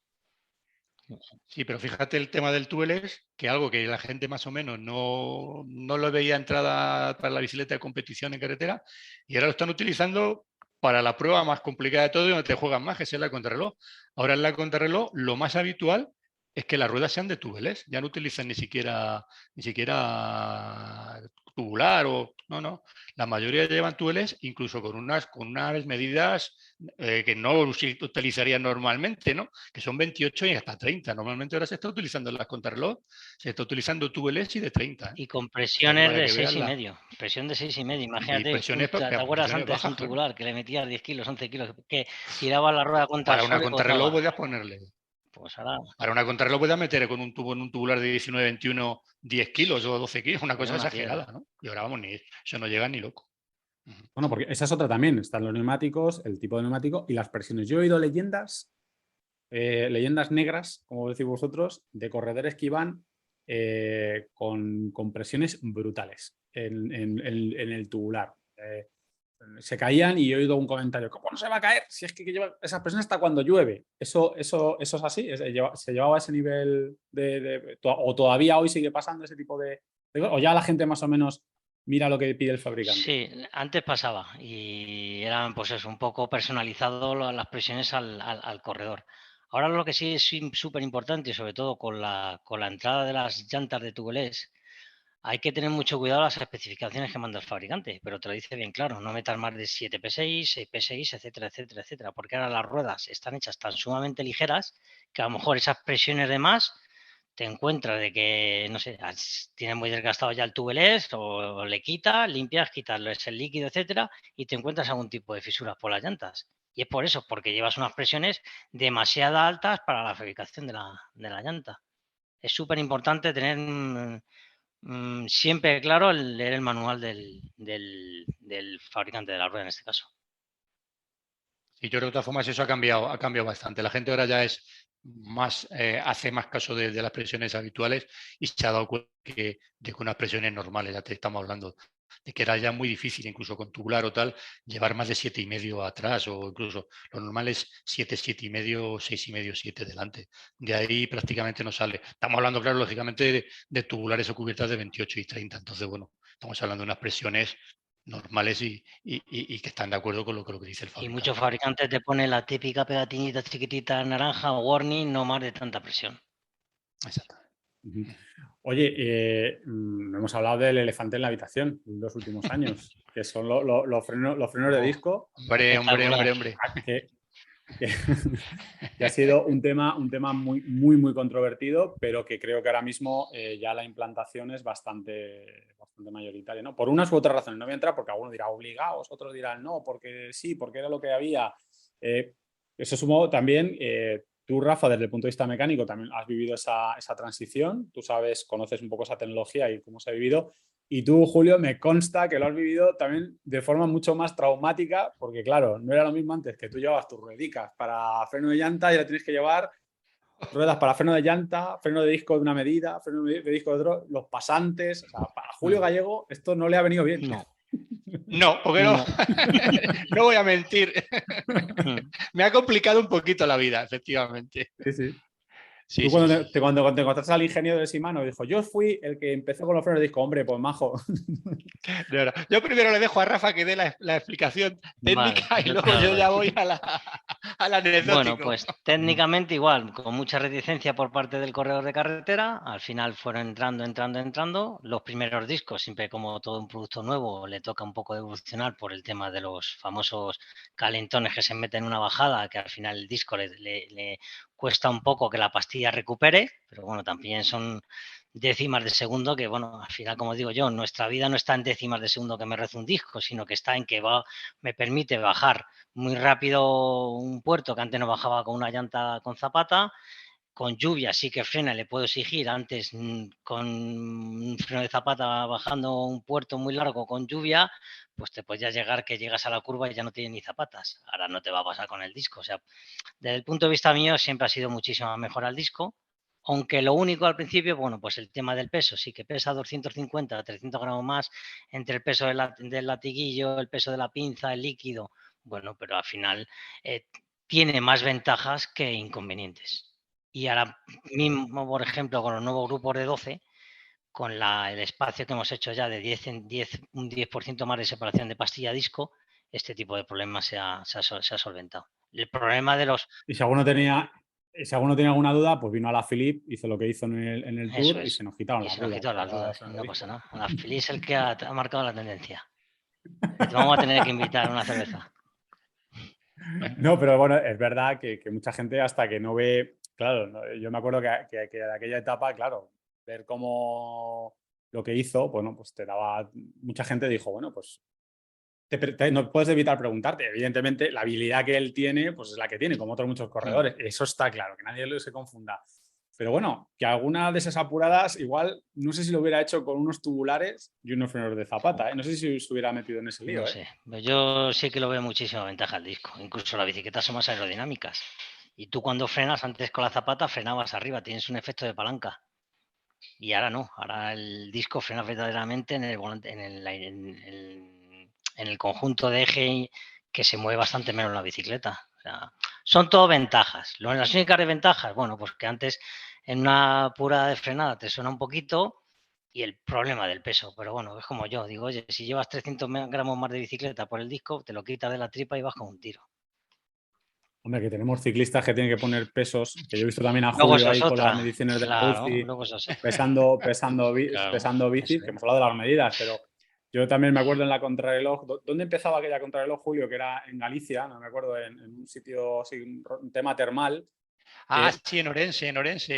Sí, pero fíjate el tema del tubeless, que algo que la gente más o menos no lo veía entrada para la bicicleta de competición en carretera, y ahora lo están utilizando para la prueba más complicada de todo y donde te juegan más, que es en la contrarreloj. Ahora en la contrarreloj lo más habitual es que las ruedas sean de tubeless, ya no utilizan ni siquiera tubular o no. La mayoría llevan tubeless, incluso con unas medidas que no utilizarían normalmente, ¿no? Que son 28 y hasta 30. Normalmente ahora se está utilizando en las contrarreloj, se está utilizando tubeless y de 30. Y con O sea que presiones para de que veas 6,5. Presión de 6,5. y Imagínate, presiones, ¿te acuerdas presiones antes un bajas, claro. tubular que le metías 10 kilos, 11 kilos, que tiraba la rueda contra el Para una suelo y contrarreloj botaba? podías ponerle. Pues ahora, Para una contrarreloj podías meter en un tubular de 19, 21, 10 kilos o 12 kilos, una como cosa una piedra. exagerada, ¿no? Y ahora vamos, eso no llega ni loco. Bueno, porque esa es otra también. Están los neumáticos, el tipo de neumático y las presiones. Yo he oído leyendas negras, como decís vosotros, de corredores que iban con presiones brutales en el tubular. Se caían y he oído un comentario: ¿cómo no se va a caer? Si es que lleva esas presiones hasta cuando llueve. ¿Eso es así? ¿Se llevaba ese nivel o todavía hoy sigue pasando ese tipo de... o ya la gente más o menos mira lo que pide el fabricante? Sí, antes pasaba y eran pues eso, un poco personalizado las presiones al corredor. Ahora lo que sí es súper importante, y sobre todo con la entrada de las llantas de tubeless, hay que tener mucho cuidado las especificaciones que manda el fabricante, pero te lo dice bien claro, no metas más de 7P6, 6P6, etcétera, etcétera, etcétera, porque ahora las ruedas están hechas tan sumamente ligeras que a lo mejor esas presiones de más te encuentras de que, no sé, tienes muy desgastado ya el tubeless o le quitas, limpias, quitas el líquido, etcétera, y te encuentras algún tipo de fisuras por las llantas. Y es por eso, porque llevas unas presiones demasiado altas para la fabricación de la llanta. Es súper importante tener siempre claro leer el manual del fabricante de la rueda en este caso. Y yo creo que de todas formas eso ha cambiado bastante. La gente ahora ya es más, hace más caso de las presiones habituales y se ha dado cuenta de que unas presiones normales, ya te estamos hablando, de que era ya muy difícil, incluso con tubular o tal, llevar más de 7,5 atrás, o incluso lo normal es 7, 7,5, 6,5, 7 delante. De ahí prácticamente no sale. Estamos hablando, claro, lógicamente, de tubulares o cubiertas de 28 y 30. Entonces, bueno, estamos hablando de unas presiones normales y que están de acuerdo con lo que dice el Y fabricante. muchos fabricantes te ponen la típica pegatinita chiquitita naranja o warning, no más de tanta presión. Exacto. Oye, hemos hablado del elefante en la habitación en los últimos años, que son los frenos de disco. Hombre. Que ha sido un tema muy, muy, muy controvertido, pero que creo que ahora mismo ya la implantación es bastante mayoritaria, ¿no? Por unas u otras razones. No voy a entrar porque algunos dirán obligados, otros dirán no, porque sí, porque era lo que había. Eso sumó también, tú, Rafa, desde el punto de vista mecánico, también has vivido esa transición. Tú sabes, conoces un poco esa tecnología y cómo se ha vivido. Y tú, Julio, me consta que lo has vivido también de forma mucho más traumática, porque claro, no era lo mismo antes que tú llevabas tus ruedicas para freno de llanta y ahora tienes que llevar ruedas para freno de llanta, freno de disco de una medida, freno de disco de otro, los pasantes. O sea, para Julio Gallego esto no le ha venido bien. No, porque no, no voy a mentir. Me ha complicado un poquito la vida, efectivamente. Sí. Sí, tú cuando te encontraste al ingeniero de Shimano dijo: yo fui el que empezó con los frenos de disco. Hombre, pues majo. No. Yo primero le dejo a Rafa que dé la explicación técnica, vale, y luego yo ya voy al anecdótico. Bueno, pues técnicamente igual, con mucha reticencia por parte del corredor de carretera. Al final fueron entrando. Los primeros discos, siempre como todo un producto nuevo, le toca un poco evolucionar por el tema de los famosos calentones que se meten en una bajada, que al final el disco le cuesta un poco que la pastilla recupere, pero bueno, también son décimas de segundo que, bueno, al final, como digo yo, nuestra vida no está en décimas de segundo que me rece un disco, sino que está en que me permite bajar muy rápido un puerto que antes no bajaba con una llanta con zapata. Con lluvia sí que frena, le puedo exigir. Antes con un freno de zapata bajando un puerto muy largo con lluvia, pues te podías llegar que llegas a la curva y ya no tienes ni zapatas. Ahora no te va a pasar con el disco. O sea, desde el punto de vista mío siempre ha sido muchísimo mejor el disco. Aunque lo único al principio, bueno, pues el tema del peso, sí que pesa 250 300 gramos más entre el peso del latiguillo, el peso de la pinza, el líquido. Bueno, pero al final tiene más ventajas que inconvenientes. Y ahora mismo, por ejemplo, con los nuevos grupos de 12, con el espacio que hemos hecho ya de un 10% más de separación de pastilla disco, este tipo de problemas se ha solventado. El problema de los... Y si alguno tenía alguna duda, pues vino a la Philip, hizo lo que hizo en el tour y se nos quitaron las dudas. No pasa nada. La Philip es el que ha marcado la tendencia. Te vamos a tener que invitar a una cerveza. No, pero bueno, es verdad que mucha gente hasta que no ve, claro, yo me acuerdo que de aquella etapa, claro, ver cómo lo que hizo, bueno, pues te daba, mucha gente dijo, bueno, pues no puedes evitar preguntarte. Evidentemente, la habilidad que él tiene, pues es la que tiene, como otros muchos corredores. Eso está claro, que nadie se confunda. Pero bueno, que alguna de esas apuradas, igual, no sé si lo hubiera hecho con unos tubulares y unos frenos de zapata. No sé si se hubiera metido en ese lío. No sé, yo sí que lo veo muchísima ventaja al disco. Incluso las bicicletas son más aerodinámicas. Y tú cuando frenas, antes con la zapata frenabas arriba, tienes un efecto de palanca. Y ahora no, ahora el disco frena verdaderamente en el volante, en el conjunto de eje que se mueve bastante menos la bicicleta. O sea, son todo ventajas. Las únicas desventajas, bueno, pues que antes en una pura de frenada te suena un poquito y el problema del peso. Pero bueno, es como yo, digo, oye, si llevas 300 gramos más de bicicleta por el disco, te lo quitas de la tripa y vas con un tiro. Hombre, que tenemos ciclistas que tienen que poner pesos, que yo he visto también a Luego Julio eso ahí es con las otra, mediciones de la claro, UCI, luego eso es pesando claro, bicis, eso que es. hemos hablado de las medidas, pero yo también me acuerdo en la contrarreloj. ¿Dónde empezaba aquella contrarreloj, Julio? Que era en Galicia, no me acuerdo, en un sitio, así, un tema termal, Ah, que, sí, en Orense,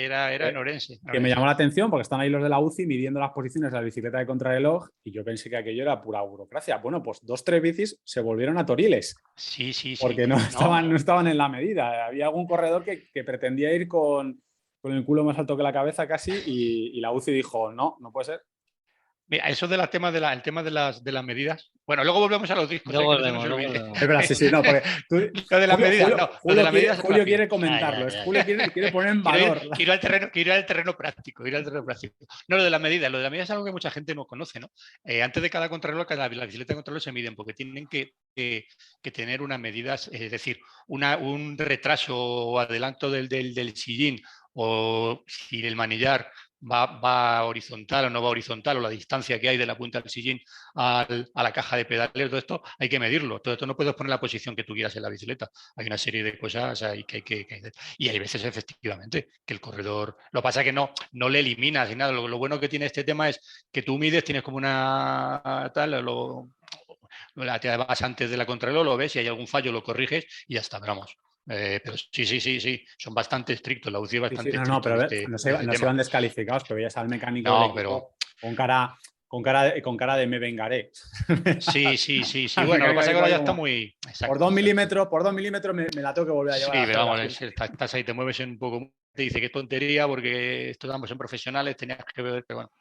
era en Orense. que me llamó la atención porque están ahí los de la UCI midiendo las posiciones de la bicicleta de contrarreloj y yo pensé que aquello era pura burocracia. Bueno, pues 2-3 bicis se volvieron a toriles Sí, sí, sí. porque no No, estaban en la medida. Había algún corredor que pretendía ir con el culo más alto que la cabeza casi y la UCI dijo, no, no puede ser. mira, eso del tema el tema de las medidas. Bueno, luego volvemos a los discos, Luego que no se nos volvemos, luego olvide. volvemos. Es verdad, sí, sí, no, porque tú, Lo de las medidas, no, lo de las medidas es Julio rápido. quiere comentarlo, es Ya. Julio quiere poner en valor. Quiero ir al terreno práctico, ir al terreno práctico. No, lo de las medidas es algo que mucha gente no conoce, ¿no? Antes de cada contrarreloj, la bicicleta de contrarreloj se miden porque tienen que tener unas medidas, es decir, un retraso o adelanto del sillín o si el manillar va horizontal o no va horizontal o la distancia que hay de la punta del sillín a la caja de pedales, todo esto hay que medirlo. Todo esto no puedes poner la posición que tú quieras en la bicicleta. Hay una serie de cosas ahí y hay veces efectivamente que el corredor, lo que pasa es que no le eliminas ni nada. Lo bueno que tiene este tema es que tú mides, tienes como una tal, te vas antes de la contrarreloj, lo ves, si hay algún fallo lo corriges y ya está, vamos. Pero sí, son bastante estrictos, la UCI es Sí, sí, bastante no, estricto pero en a ver, este, no en este se tema. iban descalificados, que veías al mecánico del No, pero equipo con cara de me vengaré. sí. Al Bueno, lo que mecánico del pasa es que equipo ahora ahí ya está como, muy por exacto, 2 milímetros, me la tengo que volver a llevar a Sí, la pero celda. vamos, estás ahí, te mueves en un poco, te dice que es tontería porque estamos en profesionales, tenías que ver, pero bueno,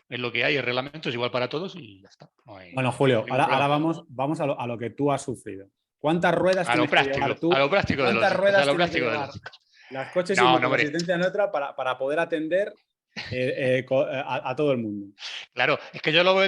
es lo que hay, el reglamento es igual para todos y ya está. Bueno, No hay Julio, ningún ahora problema. vamos a lo que tú has sufrido. ¿Cuántas ruedas tienes que llevar A tú? lo práctico de los ¿Cuántas discos, a ruedas lo tienen que práctico de los llevar discos. las coches y No, motos no, de hombre, asistencia neutra para poder atender a todo el mundo? claro, es que yo lo veo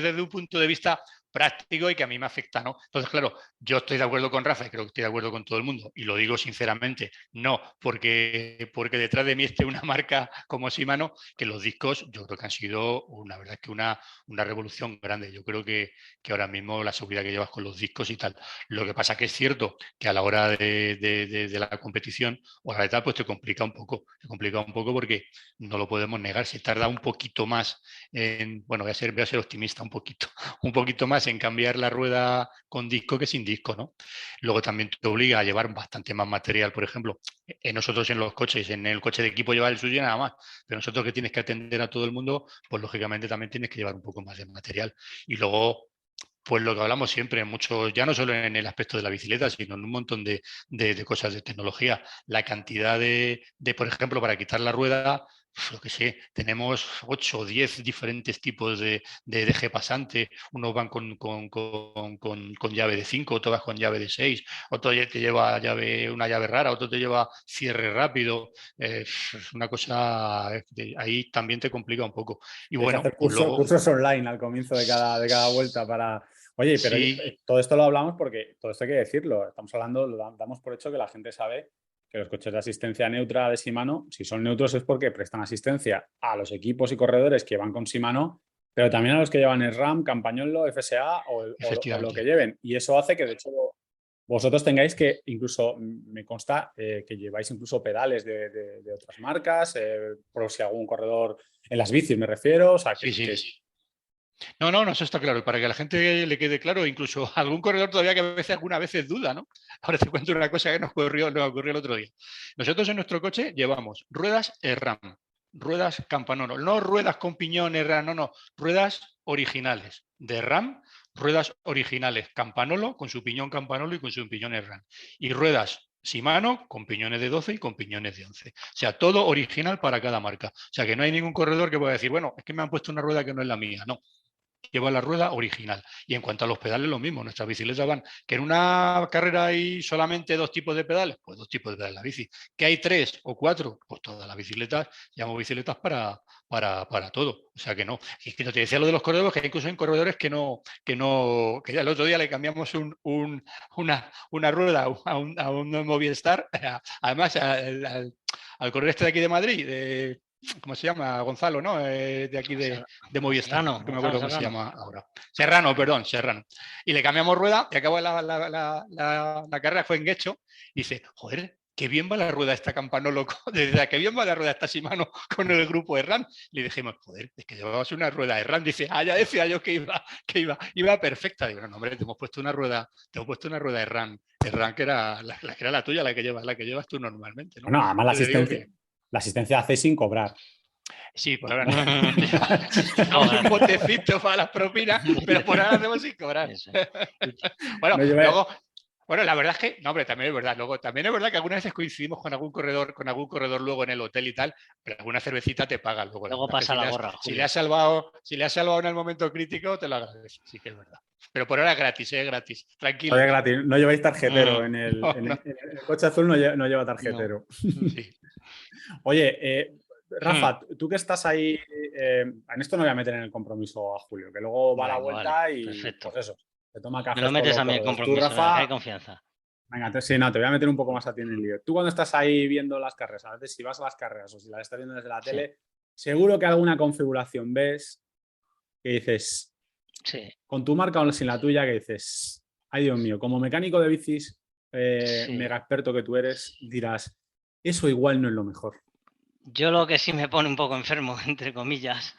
desde un punto de vista práctico y que a mí me afecta, ¿no? Entonces, claro, yo estoy de acuerdo con Rafa y creo que estoy de acuerdo con todo el mundo, y lo digo sinceramente, no porque detrás de mí esté una marca como Shimano, que los discos yo creo que han sido, una verdad es que una revolución grande. Yo creo que ahora mismo la seguridad que llevas con los discos y tal. Lo que pasa que es cierto que a la hora de la competición o la de tal, pues te complica un poco porque no lo podemos negar, se tarda un poquito más bueno, voy a ser optimista un poquito más en cambiar la rueda con disco que sin disco, ¿no? Luego también te obliga a llevar bastante más material, por ejemplo, nosotros en los coches, en el coche de equipo lleva el suyo y nada más, pero nosotros que tienes que atender a todo el mundo, pues lógicamente también tienes que llevar un poco más de material. Y luego pues lo que hablamos siempre, mucho, ya no solo en el aspecto de la bicicleta, sino en un montón de cosas de tecnología. La cantidad por ejemplo, para quitar la rueda, lo que sé, tenemos 8 o 10 diferentes tipos de eje pasante. Unos van con llave de 5, otros vas con llave de 6, otro te lleva una llave rara, otro te lleva cierre rápido. Es una cosa, ahí también te complica un poco. Y Tienes que bueno, hacer pues luego, cursos online al comienzo de cada vuelta para... Oye, pero sí. todo esto lo hablamos porque todo esto hay que decirlo. Estamos hablando, damos por hecho que la gente sabe que los coches de asistencia neutra de Shimano, si son neutros es porque prestan asistencia a los equipos y corredores que van con Shimano, pero también a los que llevan SRAM, Campagnolo, FSA o lo que Efectivamente. lleven. Y eso hace que, de hecho, vosotros tengáis que, incluso me consta que lleváis incluso pedales de otras marcas, por si algún corredor en las bicis me refiero, o sea, Sí. No, eso está claro. Para que a la gente le quede claro, incluso algún corredor todavía que a veces, algunas veces duda, ¿no? Ahora te cuento una cosa que nos ocurrió el otro día. Nosotros en nuestro coche llevamos ruedas RAM, ruedas Campanolo, no ruedas con piñones RAM, no, ruedas originales de RAM, ruedas originales Campanolo, con su piñón Campanolo y con su piñón RAM. Y ruedas Shimano con piñones de 12 y con piñones de 11. O sea, todo original para cada marca. O sea, que no hay ningún corredor que pueda decir, bueno, es que me han puesto una rueda que no es la mía. No, lleva la rueda original. Y en cuanto a los pedales, lo mismo. Nuestras bicicletas van, que en una carrera hay solamente 2 tipos de pedales, pues 2 tipos de pedales en la bici. Que hay 3 o 4, pues todas las bicicletas, llamo bicicletas para todo. O sea que no. Y que no te decía lo de los corredores, que incluso en corredores que ya el otro día le cambiamos una rueda a un Movistar, además al corredor este de aquí de Madrid, ¿cómo se llama? Gonzalo, ¿no? De aquí de Movistar, Serrano, no me acuerdo cómo se Serrano. llama ahora. Serrano, perdón, Serrano. Y le cambiamos rueda y acabó la carrera, fue en Guecho, y dice, joder, qué bien va la rueda esta Campanolo, desde que bien va la rueda esta Shimano con el grupo de RAN. Le dijimos, joder, es que llevabas una rueda de RAN. Dice, ya decía yo que iba perfecta. Digo, no, hombre, te hemos puesto una rueda de RAN que era la tuya, la que llevas tú normalmente, ¿no? Bueno, además la asistencia hace sin cobrar. Sí, por ahora no. Llevamos un botecito para las propinas, pero por ahora hacemos sin cobrar. Bueno, luego, la verdad es que, no, hombre, también es verdad. Luego, también es verdad que algunas veces coincidimos con algún corredor luego en el hotel y tal, pero alguna cervecita te paga luego. Luego pasa la gorra. Si le has salvado en el momento crítico, te lo agradezco. Sí que es verdad. Pero por ahora es gratis, tranquilo. Oye, gratis, no lleváis tarjetero. En el coche azul no lleva tarjetero. No. Sí. Oye, Rafa, tú que estás ahí, en esto no voy a meter en el compromiso a Julio, que luego va a la vuelta vale, y perfecto. pues eso, te toma café. Me lo metes a mí el compromiso, tú, Rafa, hay confianza. Venga, sí, no, te voy a meter un poco más a ti en el lío. Tú cuando estás ahí viendo las carreras, a veces si vas a las carreras o si las estás viendo desde la tele, seguro que alguna configuración ves que dices, con tu marca o sin la tuya, que dices, ay Dios mío, como mecánico de bicis, mega experto que tú eres, dirás, eso igual no es lo mejor. Yo lo que sí me pone un poco enfermo, entre comillas,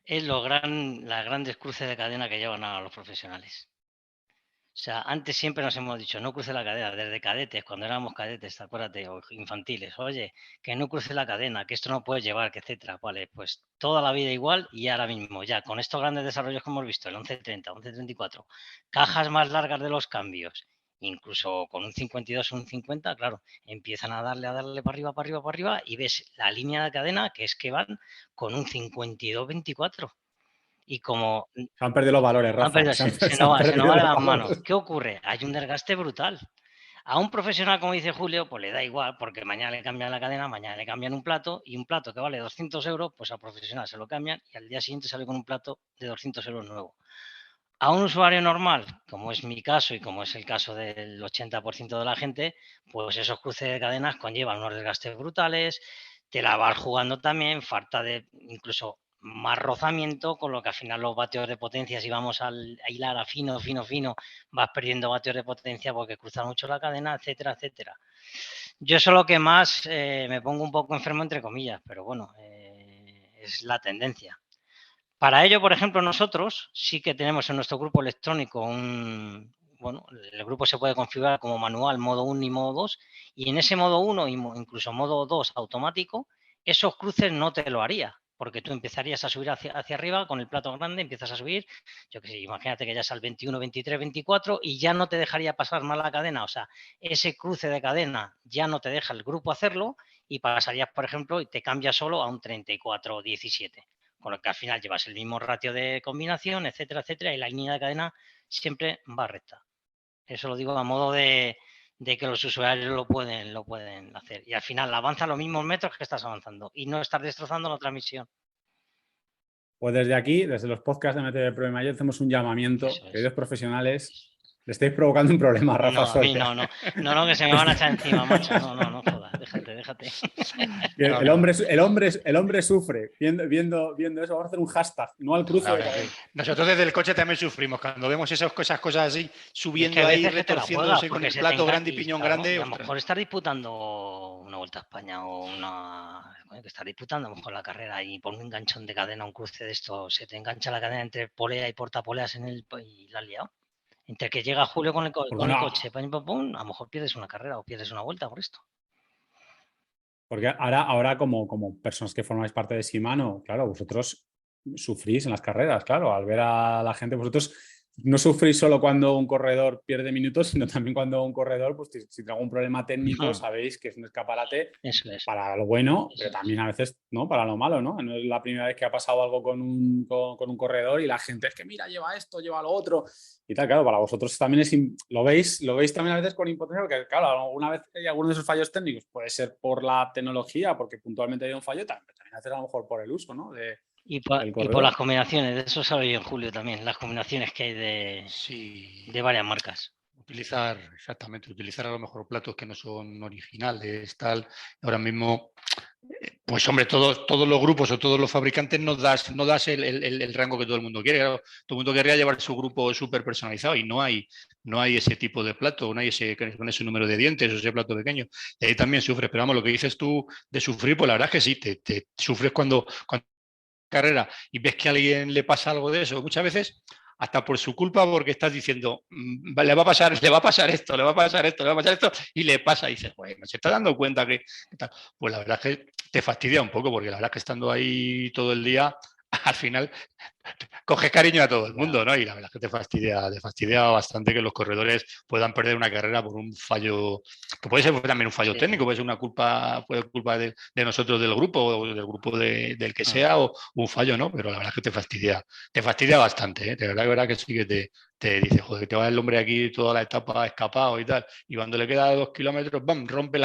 es las grandes cruces de cadena que llevan a los profesionales. O sea, antes siempre nos hemos dicho, no cruce la cadena, desde cadetes, cuando éramos cadetes, acuérdate, o infantiles, oye, que no cruce la cadena, que esto no puede llevar, que etcétera. Vale, pues toda la vida igual y ahora mismo, ya con estos grandes desarrollos que hemos visto, el 1130, 1134, cajas más largas de los cambios, incluso con un 52 o un 50, claro, empiezan a darle para arriba y ves la línea de cadena que es que van con un 52-24. Y como se han perdido los valores, Rafa. se nos va de las manos. ¿Qué ocurre? Hay un desgaste brutal. A un profesional, como dice Julio, pues le da igual, porque mañana le cambian la cadena, mañana le cambian un plato, y un plato que vale 200 euros, pues al profesional se lo cambian y al día siguiente sale con un plato de 200 euros nuevo. A un usuario normal, como es mi caso y como es el caso del 80% de la gente, pues esos cruces de cadenas conllevan unos desgastes brutales, te la vas jugando también, falta de incluso más rozamiento, con lo que al final los vatios de potencia, si vamos a hilar a fino, vas perdiendo vatios de potencia porque cruza mucho la cadena, etcétera, etcétera. Yo eso es lo que más me pongo un poco enfermo, entre comillas, pero bueno, es la tendencia. Para ello, por ejemplo, nosotros sí que tenemos en nuestro grupo electrónico el grupo se puede configurar como manual, modo 1 y modo 2, y en ese modo 1 y incluso modo 2 automático, esos cruces no te lo haría, porque tú empezarías a subir hacia arriba con el plato grande, empiezas a subir, yo qué sé, imagínate que ya es al 21, 23, 24 y ya no te dejaría pasar más la cadena, o sea, ese cruce de cadena ya no te deja el grupo hacerlo y pasarías, por ejemplo, y te cambia solo a un 34 17. Con lo que al final llevas el mismo ratio de combinación, etcétera, etcétera, y la línea de cadena siempre va recta. Eso lo digo a modo de que los usuarios lo pueden hacer. Y al final avanza los mismos metros que estás avanzando y no estás destrozando la transmisión. Pues desde aquí, desde los podcasts de MTB Pro y Mayor, hacemos un llamamiento, queridos profesionales, le estáis provocando un problema a Rafa Soria. No, que se me van a echar encima, macho. No jodas, déjate. El hombre sufre viendo eso. Vamos a hacer un hashtag, no al cruce. Nosotros desde el coche también sufrimos cuando vemos esas cosas así, subiendo ahí, retorciéndose con el plato grande y piñón grande. A lo mejor estar disputando una Vuelta a España o que estar disputando a lo mejor la carrera y por un enganchón de cadena, un cruce de esto, se te engancha la cadena entre polea y portapoleas y la has liado. Entre que llega Julio con el coche, a lo mejor pierdes una carrera o pierdes una vuelta por esto. Porque ahora como personas que formáis parte de Shimano, claro, vosotros sufrís en las carreras, claro, al ver a la gente, vosotros no sufrís solo cuando un corredor pierde minutos, sino también cuando un corredor, pues si tiene algún problema técnico, sabéis que es un escaparate Eso es. para lo bueno, Eso pero es. también a veces, ¿no? Para lo malo, ¿no? No es la primera vez que ha pasado algo con un corredor y la gente es que mira, lleva esto, lleva lo otro y tal. Claro, para vosotros también lo veis también a veces con impotencia, porque claro, alguna vez hay algunos de esos fallos técnicos, puede ser por la tecnología, porque puntualmente hay un fallo, también a veces a lo mejor por el uso, ¿no? Del Y por corredor. las combinaciones, de eso sabe yo en Julio también, las combinaciones que hay Sí, de varias marcas. utilizar a lo mejor platos que no son originales, tal. Ahora mismo, pues hombre, todos los grupos o todos los fabricantes no das el rango que todo el mundo quiere. Claro, todo el mundo querría llevar su grupo súper personalizado y no hay ese tipo de plato, no hay con ese número de dientes o ese plato pequeño. Y ahí también sufres. Pero vamos, lo que dices tú de sufrir, pues la verdad es que sí, te sufres cuando carrera y ves que a alguien le pasa algo de eso. Muchas veces hasta por su culpa, porque estás diciendo, le va a pasar esto, le va a pasar esto, le va a pasar esto, y le pasa, y dices, bueno, se está dando cuenta que tal. Pues la verdad es que te fastidia un poco, porque la verdad es que estando ahí todo el día, al final coges cariño a todo el mundo, ¿no? Y la verdad es que te fastidia bastante que los corredores puedan perder una carrera por un fallo, que puede ser también un fallo técnico, puede ser puede ser culpa de nosotros del grupo, o del grupo del que sea, o un fallo, ¿no? Pero la verdad es que te fastidia bastante, ¿eh? De verdad que sí que te dice, joder, te va el hombre aquí toda la etapa escapado y tal, y cuando le queda 2 kilómetros, ¡bam!, rompe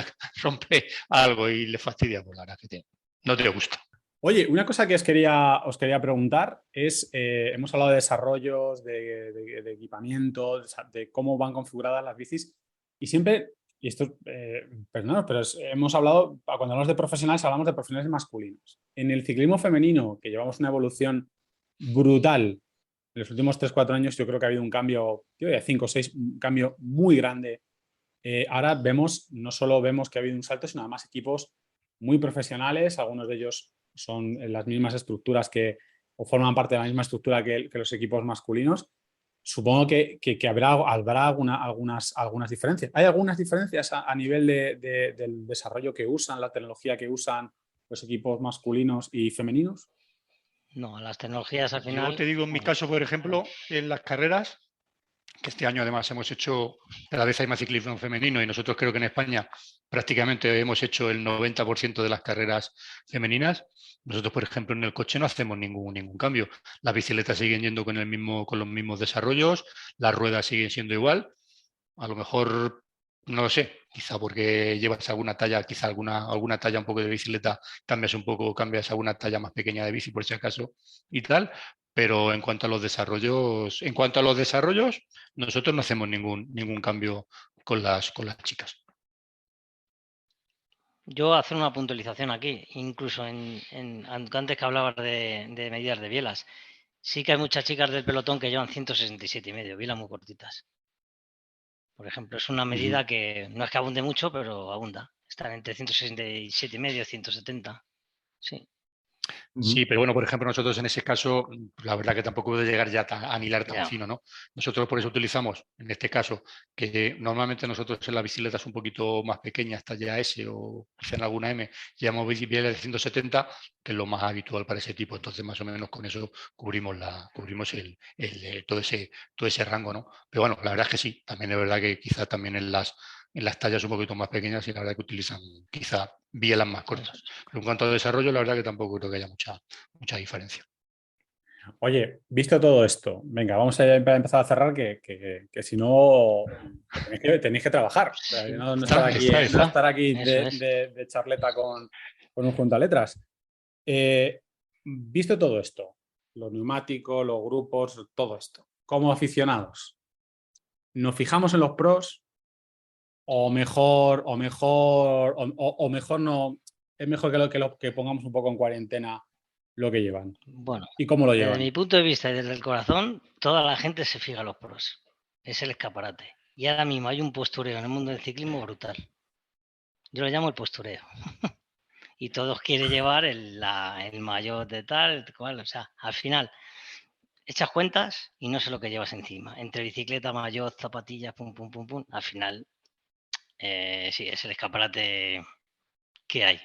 algo y le fastidia, pues la verdad que no te gusta. Oye, una cosa que os quería preguntar es, hemos hablado de desarrollos, de equipamiento, de cómo van configuradas las bicis y siempre, y esto, perdón, pero hemos hablado, cuando hablamos de profesionales, hablamos de profesionales masculinos. En el ciclismo femenino, que llevamos una evolución brutal en los últimos 3 4 años, yo creo que ha habido un cambio, yo diría 5 o 6, un cambio muy grande. Ahora no solo vemos que ha habido un salto, sino además equipos muy profesionales, algunos de ellos son en las mismas estructuras o forman parte de la misma estructura que los equipos masculinos. Supongo que habrá algunas diferencias. ¿Hay algunas diferencias a nivel del desarrollo que usan, la tecnología que usan los equipos masculinos y femeninos? No, las tecnologías al Yo final. te digo, en mi caso, por ejemplo, en las carreras, que este año además hemos hecho, cada vez hay más ciclismo femenino y nosotros creo que en España prácticamente hemos hecho el 90% de las carreras femeninas. Nosotros, por ejemplo, en el coche no hacemos ningún cambio. Las bicicletas siguen yendo con los mismos desarrollos, las ruedas siguen siendo igual. A lo mejor, no lo sé, quizá porque llevas alguna talla, quizá alguna talla un poco de bicicleta, cambias alguna talla más pequeña de bici por si acaso y tal. Pero en cuanto a los desarrollos, nosotros no hacemos ningún cambio con las chicas. Yo hacer una puntualización aquí, incluso antes que hablabas de medidas de bielas, sí que hay muchas chicas del pelotón que llevan 167,5, bielas muy cortitas. Por ejemplo, es una medida que no es que abunde mucho, pero abunda. Están entre 167,5 y 170. Sí. Sí, pero bueno, por ejemplo, nosotros en ese caso, la verdad que tampoco puede llegar ya a hilar tan Ya. fino, ¿no? Nosotros por eso utilizamos, en este caso, que normalmente nosotros en la bicicleta es un poquito más pequeña, talla S o quizá en alguna M, llevamos bielas de 170, que es lo más habitual para ese tipo. Entonces, más o menos con eso cubrimos todo ese rango, ¿no? Pero bueno, la verdad es que sí, también es verdad que quizá también en las tallas un poquito más pequeñas y la verdad que utilizan quizá bielas más cortas. Pero en cuanto a desarrollo, la verdad que tampoco creo que haya mucha diferencia. Oye, visto todo esto, venga, vamos a empezar a cerrar que si no tenéis que trabajar. O sea, Sí. no estar aquí, no Está. estar aquí Eso es. de charleta con un juntaletras. Visto todo esto, los neumáticos, los grupos, todo esto, como aficionados, ¿nos fijamos en los pros o mejor no? Es mejor que pongamos un poco en cuarentena lo que llevan Bueno, y cómo lo desde llevan. mi punto de vista y desde el corazón, toda la gente se fija en los pros. Es el escaparate. Y ahora mismo hay un postureo en el mundo del ciclismo brutal. Yo lo llamo el postureo. Y todos quieren llevar el maillot de tal, el cual. O sea, al final echas cuentas y no sé lo que llevas encima. Entre bicicleta, maillot, zapatillas, pum, pum, pum, pum. Al final, sí, es el escaparate que hay.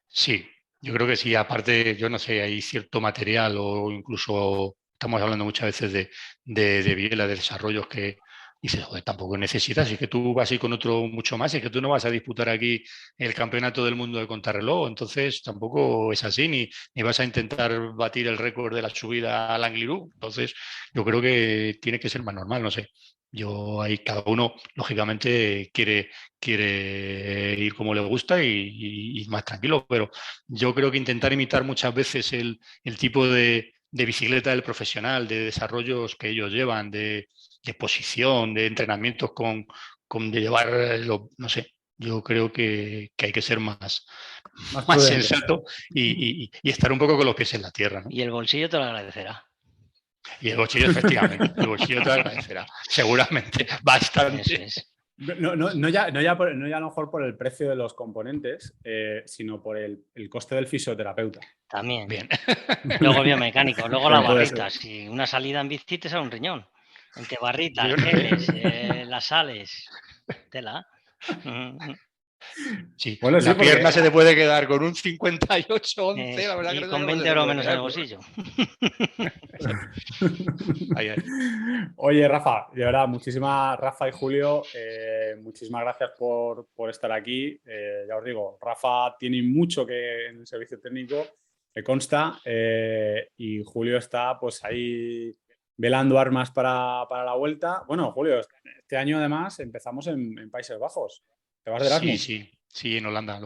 Sí, yo creo que sí. Aparte, yo no sé, hay cierto material o incluso estamos hablando muchas veces de biela, de desarrollos que dices, joder, tampoco necesitas, y que tú vas a ir con otro mucho más, y que tú no vas a disputar aquí el campeonato del mundo de contrarreloj, entonces tampoco es así, ni vas a intentar batir el récord de la subida al Angliru. Entonces yo creo que tiene que ser más normal, no sé. Yo ahí cada uno, lógicamente, quiere ir como le gusta y más tranquilo, pero yo creo que intentar imitar muchas veces el tipo de bicicleta del profesional, de desarrollos que ellos llevan, de posición, de entrenamientos de llevar, no sé, yo creo que hay que ser más sensato y estar un poco con los pies en la tierra, ¿no? Y el bolsillo te lo agradecerá. Y el bolsillo, efectivamente, el bolsillo te lo agradecerá, seguramente, bastante. Eso es. No ya a lo mejor por el precio de los componentes, sino por el coste del fisioterapeuta. También. Bien. Luego biomecánico, luego las barritas. Y una salida en bici te sale un riñón. Entre barritas, geles, las sales, tela. Sí, bueno, la pierna se te puede quedar con un 58-11, la verdad y que con 20 euros menos en el bolsillo. Oye, Rafa, de verdad, Rafa y Julio, muchísimas gracias por estar aquí. Ya os digo, Rafa tiene mucho que en el servicio técnico, me consta, y Julio está pues ahí velando armas para la vuelta. Bueno, Julio, este año además empezamos en Países Bajos. ¿Te vas de Erasmus? Sí, en Holanda.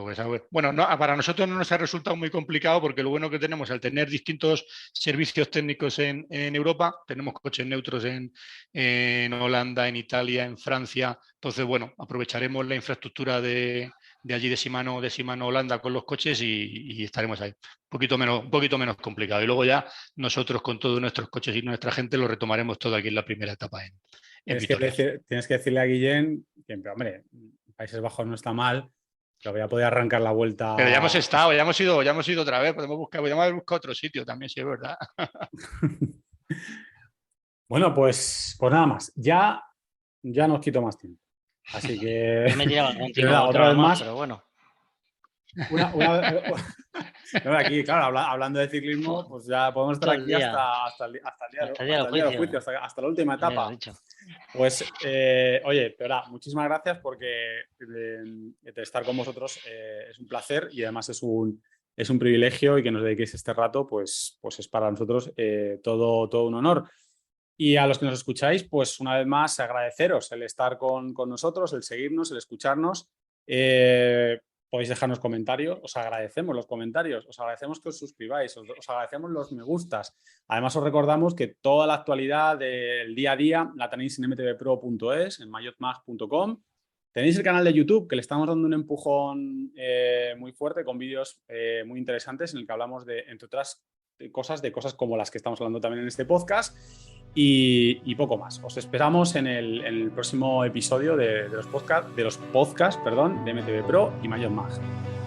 Bueno, no, para nosotros no nos ha resultado muy complicado porque lo bueno que tenemos al tener distintos servicios técnicos en Europa, tenemos coches neutros en Holanda, en Italia, en Francia. Entonces, bueno, aprovecharemos la infraestructura de allí de Shimano Holanda con los coches y estaremos ahí. Un poquito menos complicado. Y luego ya nosotros con todos nuestros coches y nuestra gente lo retomaremos todo aquí en la primera etapa en Vitoria. Tienes que decirle a Guillén que, hombre, Países Bajos no está mal, pero voy a poder arrancar la vuelta. Pero ya hemos estado, ya hemos ido otra vez, podemos haber buscado otro sitio también, si es verdad. Bueno, pues nada más. Ya no os quito más tiempo. Así que. Yo me tiraba contigo otra vez más, pero bueno. Aquí, claro, hablando de ciclismo, pues ya podemos estar aquí hasta el día del juicio, hasta la última etapa. Pues, oye, de verdad, muchísimas gracias porque estar con vosotros es un placer y además es un privilegio, y que nos dediquéis este rato, pues es para nosotros todo un honor. Y a los que nos escucháis, pues una vez más agradeceros el estar con nosotros, el seguirnos, el escucharnos. Podéis dejarnos comentarios, os agradecemos los comentarios, os agradecemos que os suscribáis, os agradecemos los me gustas. Además os recordamos que toda la actualidad del día a día la tenéis en mtvpro.es, en mayotmag.com. Tenéis el canal de YouTube, que le estamos dando un empujón muy fuerte, con vídeos muy interesantes en el que hablamos entre otras cosas, de cosas como las que estamos hablando también en este podcast. Y poco más. Os esperamos en el próximo episodio de los podcasts de MTV Pro y Mayor Mag.